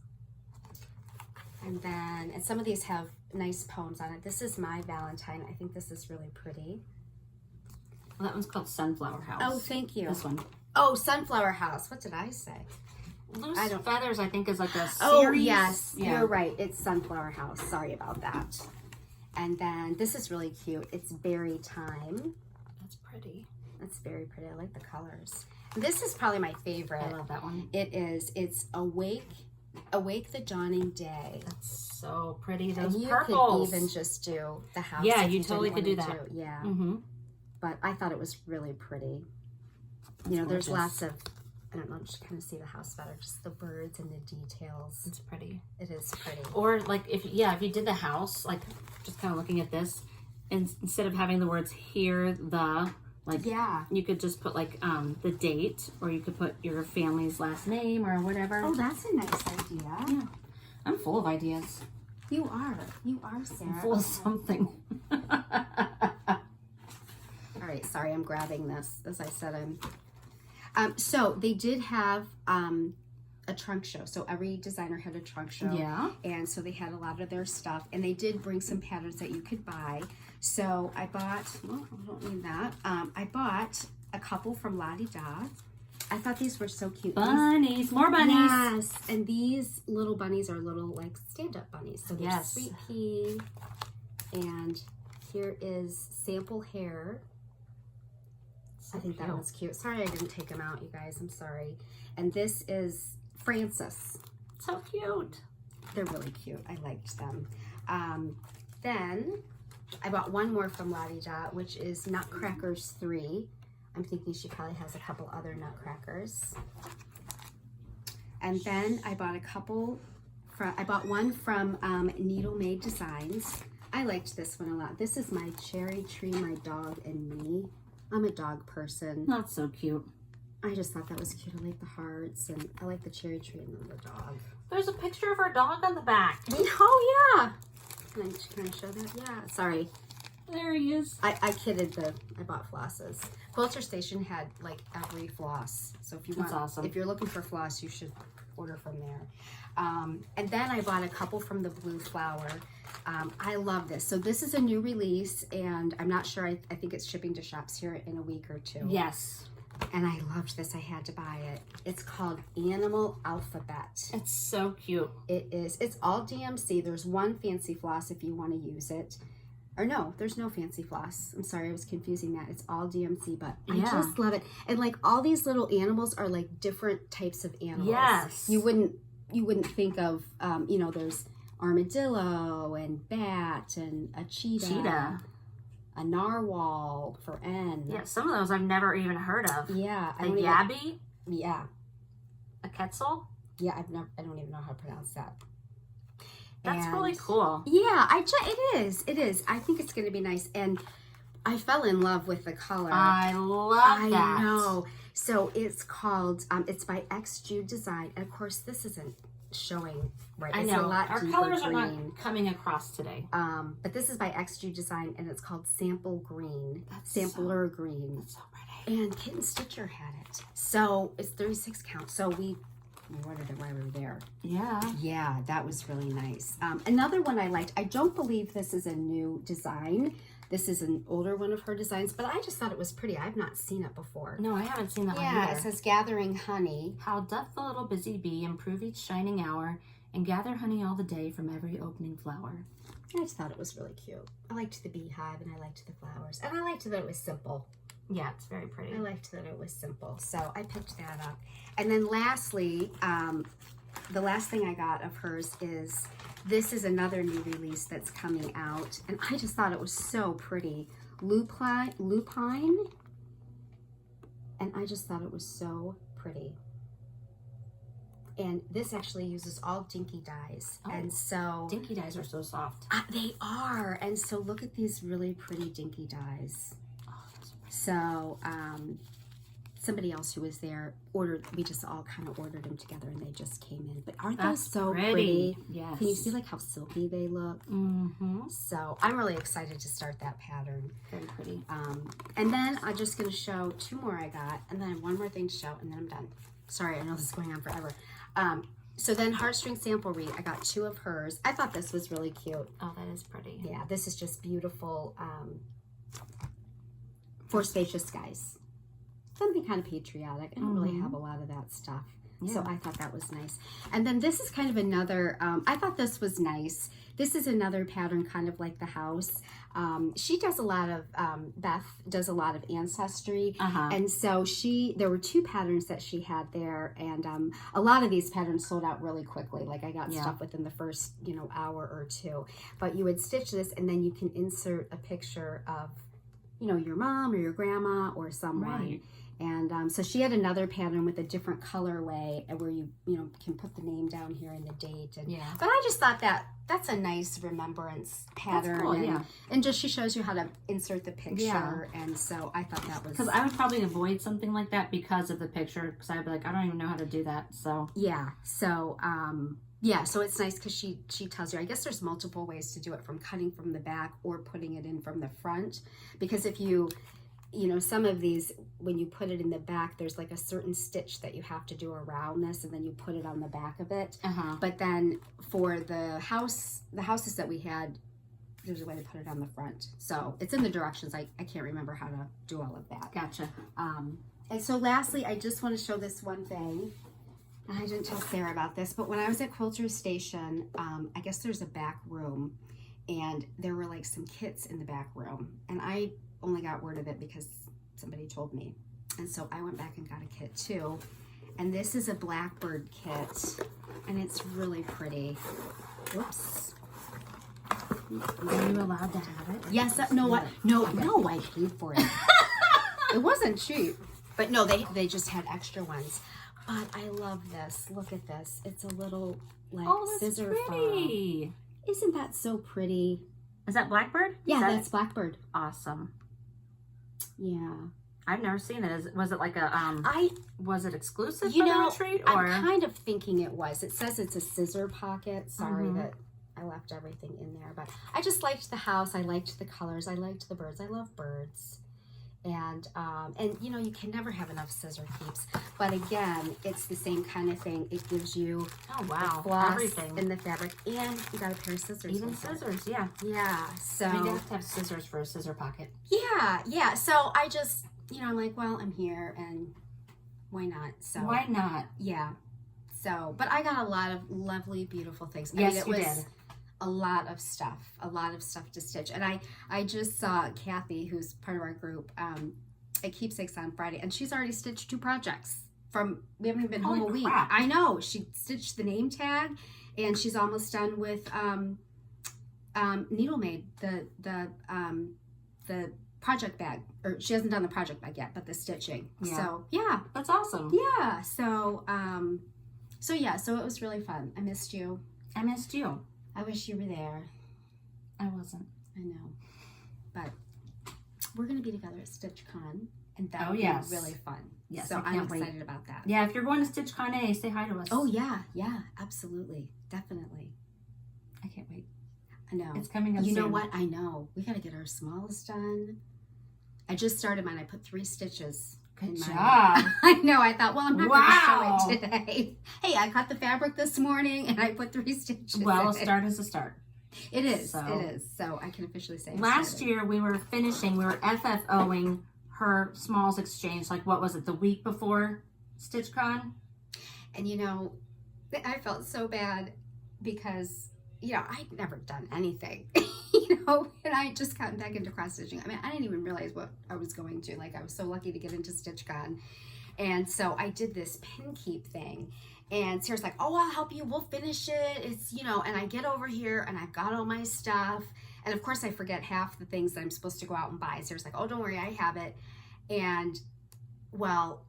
And some of these have nice poems on it. This is My Valentine. I think this is really pretty. Well, that one's called Sunflower House. Oh, thank you. This one. Oh, Sunflower House. What did I say? Loose Feathers, I think, is like a series. Oh, yes. Yeah. You're right. It's Sunflower House. Sorry about that. And then this is really cute. It's Berry Time. That's pretty. That's very pretty. I like the colors. This is probably my favorite. I love that one. It is. It's Awake the Dawning Day. That's so pretty. Those and you purples. could even just do the house. Yeah, if you totally could do that. Yeah. Mm-hmm. But I thought it was really pretty. That's there's gorgeous. lots of, I don't know, just kind of see the house better, just the birds and the details. It's pretty. It is pretty. Or like if you did the house, like just kind of looking at this, and instead of having the words here, yeah, you could just put like the date, or you could put your family's last name or whatever. Oh, that's a nice idea. Yeah. I'm full of ideas. You are, Sarah. I'm full of something. All right, sorry, I'm grabbing this. As I said, so they did have a trunk show. So every designer had a trunk show. Yeah. And so they had a lot of their stuff, and they did bring some patterns that you could buy. So I bought, well, I don't need that. I bought a couple from La Di Da. I thought these were so cute. Bunnies, more bunnies. Yes, and these little bunnies are little like stand-up bunnies. So there's Sweet Pea, and here is Sample Hair. I think that one's cute. Sorry I didn't take them out, you guys. I'm sorry. And this is Francis. So cute. They're really cute. I liked them. Then I bought one more from La Di Da, which is Nutcrackers 3. I'm thinking she probably has a couple other nutcrackers. And then I bought I bought one from Needle Made Designs. I liked this one a lot. This is My Cherry Tree, My Dog, and Me. I'm a dog person. That's so cute. I just thought that was cute. I like the hearts, and I like the cherry tree and then the dog. There's a picture of our dog on the back. Oh, yeah. Can I show that? Yeah. Sorry. There he is. I kidded. I bought flosses. Quilter Station had like every floss. So if you want, awesome. If you're looking for floss, you should order from there. And then I bought a couple from the Blue Flower. I love this. So this is a new release, and I'm not sure. I think it's shipping to shops here in a week or 2. Yes. And I loved this. I had to buy it. It's called Animal Alphabet. It's so cute. It is. It's all DMC. There's one fancy floss if you want to use it. Or no, there's no fancy floss. I'm sorry, I was confusing that. It's all DMC, but I just love it. And like all these little animals are like different types of animals. Yes. You wouldn't think of there's armadillo and bat and a cheetah. A narwhal for N. Yeah, some of those I've never even heard of. Yeah. A yabby? Yeah. a quetzal. Yeah, I don't even know how to pronounce that. That's really cool. Yeah, it is. I think it's going to be nice. And I fell in love with the color. I love that. I know. So it's called, it's by X Jude Design. And of course, this isn't showing right. I It's know. a lot Our deeper colors green. are not coming across today. But this is by X Jude Design, and it's called Sample Green. That's Sampler Green. That's so pretty. And Kitten Stitcher had it. So it's 36 count. So we ordered it while we were there. Yeah. Yeah, that was really nice. Another one I liked, I don't believe this is a new design. This is an older one of her designs, but I just thought it was pretty. I've not seen it before. No, I haven't seen that one Yeah, either. it says Gathering Honey. How doth the little busy bee improve each shining hour and gather honey all the day from every opening flower. I just thought it was really cute. I liked the beehive and I liked the flowers. And I liked that it was simple. Yeah, it's very pretty. I liked that it was simple. So I picked that up. And then lastly, the last thing I got of hers is, this is another new release that's coming out. And I just thought it was so pretty. Lupine. And I just thought it was so pretty. And this actually uses all dinky dyes. Oh, and so dinky dyes are so soft. they are. And so look at these really pretty dinky dyes. Oh, that's pretty. So somebody else who was there we just all kind of ordered them together and they just came in. But aren't those so pretty? Yes. Can you see like how silky they look? Mm-hmm. So I'm really excited to start that pattern. Very pretty. And then I'm just going to show two more I got, and then I have one more thing to show, and then I'm done. Sorry, I know this is going on forever. So then Heartstring Sample Read, I got two of hers. I thought this was really cute. Oh, that is pretty. Yeah, this is just beautiful for spacious skies. Something kind of patriotic. I don't really have a lot of that stuff. Yeah. So I thought that was nice. And then this is kind of another, I thought this was nice. This is another pattern kind of like the house. She does a lot of, Beth does a lot of ancestry. And so there were two patterns that she had there. And a lot of these patterns sold out really quickly. Like I got stuff within the first, hour or two. But you would stitch this and then you can insert a picture of, your mom or your grandma or someone. Right. And so she had another pattern with a different colorway where you can put the name down here and the date. And but I just thought that's a nice remembrance pattern. That's cool, and just she shows you how to insert the picture. And so I thought that was, because I would probably avoid something like that because of the picture, because I'd be like, I don't even know how to do that. So so it's nice because she tells you. I guess there's multiple ways to do it, from cutting from the back or putting it in from the front, because if you some of these, when you put it in the back, there's like a certain stitch that you have to do around this, and then you put it on the back of it. But then for the houses that we had, there's a way to put it on the front. So it's in the directions. I can't remember how to do all of that. Gotcha. And so lastly, I just want to show this one thing. I didn't tell Sarah about this, but when I was at Quilters Station, I guess there's a back room, and there were like some kits in the back room, and I only got word of it because somebody told me. And so I went back and got a kit too. And this is a Blackbird kit, and it's really pretty. Whoops. Are you allowed to have it? Yes. No, I paid for it. It wasn't cheap. But no, they just had extra ones. But I love this. Look at this. It's a little like scissor pretty. fob. Isn't that so pretty? Is that Blackbird? Yeah, that's Blackbird. Awesome. Yeah. I've never seen it. Was it like a was it exclusive for the retreat? Or I'm kind of thinking it was. It says it's a scissor pocket. Sorry that I left everything in there, but I just liked the house. I liked the colors. I liked the birds. I love birds. And you can never have enough scissor keeps. But again, it's the same kind of thing. It gives you the floss everything and the fabric, and you got a pair of scissors. Even scissors, yeah. So you have to have scissors for a scissor pocket. Yeah. So I just, I'm like, well, I'm here, and why not? So why not? Yeah. So, but I got a lot of lovely, beautiful things. Yes, you did. A lot of stuff to stitch. And I just saw Kathy, who's part of our group, at Keepsakes on Friday, and she's already stitched 2 projects we haven't even been home a week. Crap. I know. She stitched the name tag, and she's almost done with Needle Made, the project bag. Or she hasn't done the project bag yet, but the stitching. Yeah. So yeah. That's awesome. Yeah. So So yeah, so it was really fun. I missed you. I missed you. I wish you were there. I wasn't. I know. But we're going to be together at StitchCon, and that will be really fun. Yes, so I'm excited about that. Yeah, if you're going to StitchCon A, say hi to us. Oh, yeah, absolutely. Definitely. I can't wait. I know. It's coming up soon. You know what? I know. We got to get our smalls done. I just started mine. I put 3 stitches. Good job. I know. I thought, well, I'm not going to show it today. Hey, I cut the fabric this morning, and I put 3 stitches Well, a in. start is a start. It is. So, it is. So I can officially say last year we were FFOing her smalls exchange, like what was it, the week before StitchCon? And you know, I felt so bad because, you know, I'd never done anything, you know, and I had just gotten back into cross stitching. I mean, I didn't even realize what I was going to. Like, I was so lucky to get into StitchCon. And so I did this pin keep thing. And Sarah's like, oh, I'll help you. We'll finish it. It's, you know, and I get over here and I've got all my stuff. And of course I forget half the things that I'm supposed to go out and buy. Sarah's like, oh, don't worry, I have it. And well,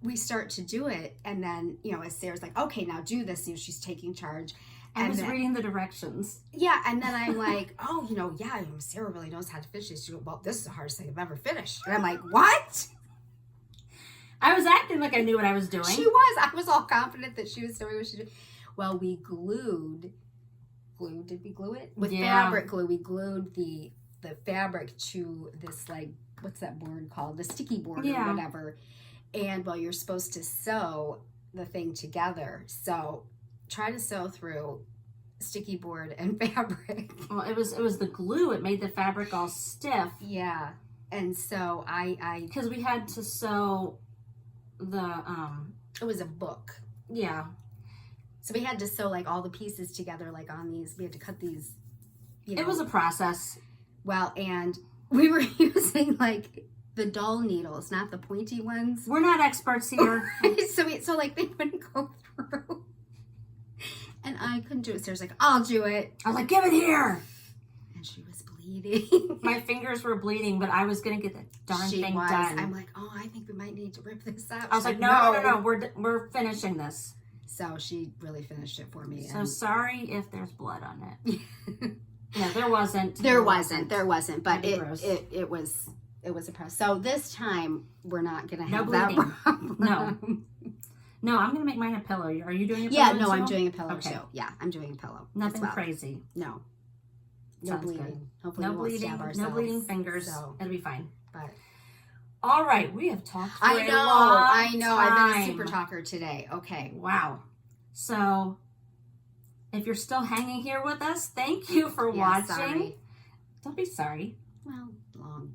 we start to do it. And then, you know, as Sarah's like, okay, now do this. You know, she's taking charge. I was reading the directions. Yeah. And then I'm like, oh, you know, yeah, Sarah really knows how to finish this. She goes, well, this is the hardest thing I've ever finished. And I'm like, what? I was acting like I knew what I was doing. She was. I was all confident that she was doing what she did. Well, we glued, did we glue it? With fabric glue, we glued the fabric to this, like, what's that board called? The sticky board or whatever. And, well, you're supposed to sew the thing together. So try to sew through sticky board and fabric. Well, it was the glue. It made the fabric all stiff. Yeah. And so I because we had to sew the it was a book. Yeah. So we had to sew like all the pieces together, like on these. We had to cut these. You know. It was a process. Well, and we were using like the dull needles, not the pointy ones. We're not experts here. so like they wouldn't go through. And I couldn't do it. Sarah's like, I'll do it. I was like, give it here. And she was bleeding. My fingers were bleeding, but I was gonna get that darn thing done. I'm like, oh, I think we might need to rip this up. I was like, no, we're finishing this. So she really finished it for me. So sorry if there's blood on it. Yeah, there wasn't. There wasn't. But it was a process. So this time we're not gonna have that problem. No, I'm gonna make mine a pillow. Are you doing a pillow? Yeah, no, I'm doing a pillow too. Yeah, I'm doing a pillow. Nothing crazy. No. No Sounds bleeding. good. Hopefully no we won't stab ourselves. No bleeding fingers. So. It'll be fine. But all right, we have talked for I know. I've been a super talker today. Okay. Wow. So if you're still hanging here with us, thank you for watching. Sorry. Don't be sorry. Well, long.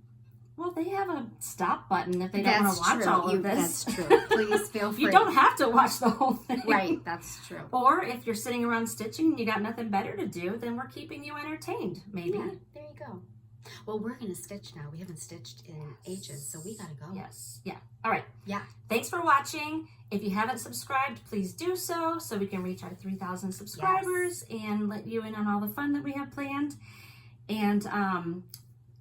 Well, they have a stop button if they don't want to watch all of this. That's true. Please feel free. You don't have to watch the whole thing. Right, that's true. Or if you're sitting around stitching and you got nothing better to do, then we're keeping you entertained, maybe. Yeah, there you go. Well, we're going to stitch now. We haven't stitched in ages, so we got to go. Yes. Yeah. All right. Yeah. Thanks for watching. If you haven't subscribed, please do so we can reach our 3,000 subscribers and let you in on all the fun that we have planned. And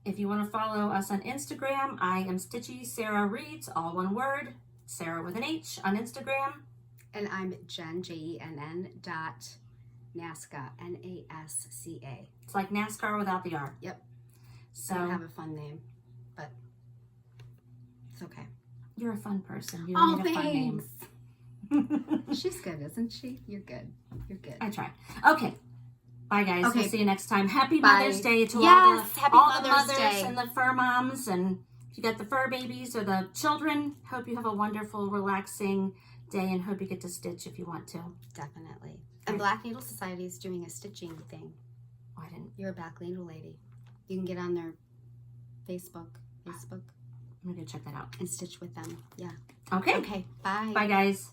if you want to follow us on Instagram, I am Stitchy Sarah Reads, all one word, Sarah with an H on Instagram. And I'm Jen, JENN Nasca, NASCA. It's like NASCAR without the R. Yep. So I don't have a fun name, but it's okay. You're a fun person. You don't need a fun name. She's good, isn't she? You're good. You're good. I try. Okay. Bye, guys. Okay. We'll see you next time. Happy Mother's Day to all the mothers and the fur moms. And if you got the fur babies or the children, hope you have a wonderful, relaxing day and hope you get to stitch if you want to. Definitely. And Black Needle Society is doing a stitching thing. Oh, I didn't. You're a Black Needle lady. You can get on their Facebook. I'm going to check that out. And stitch with them. Yeah. Okay. Okay. Bye. Bye, guys.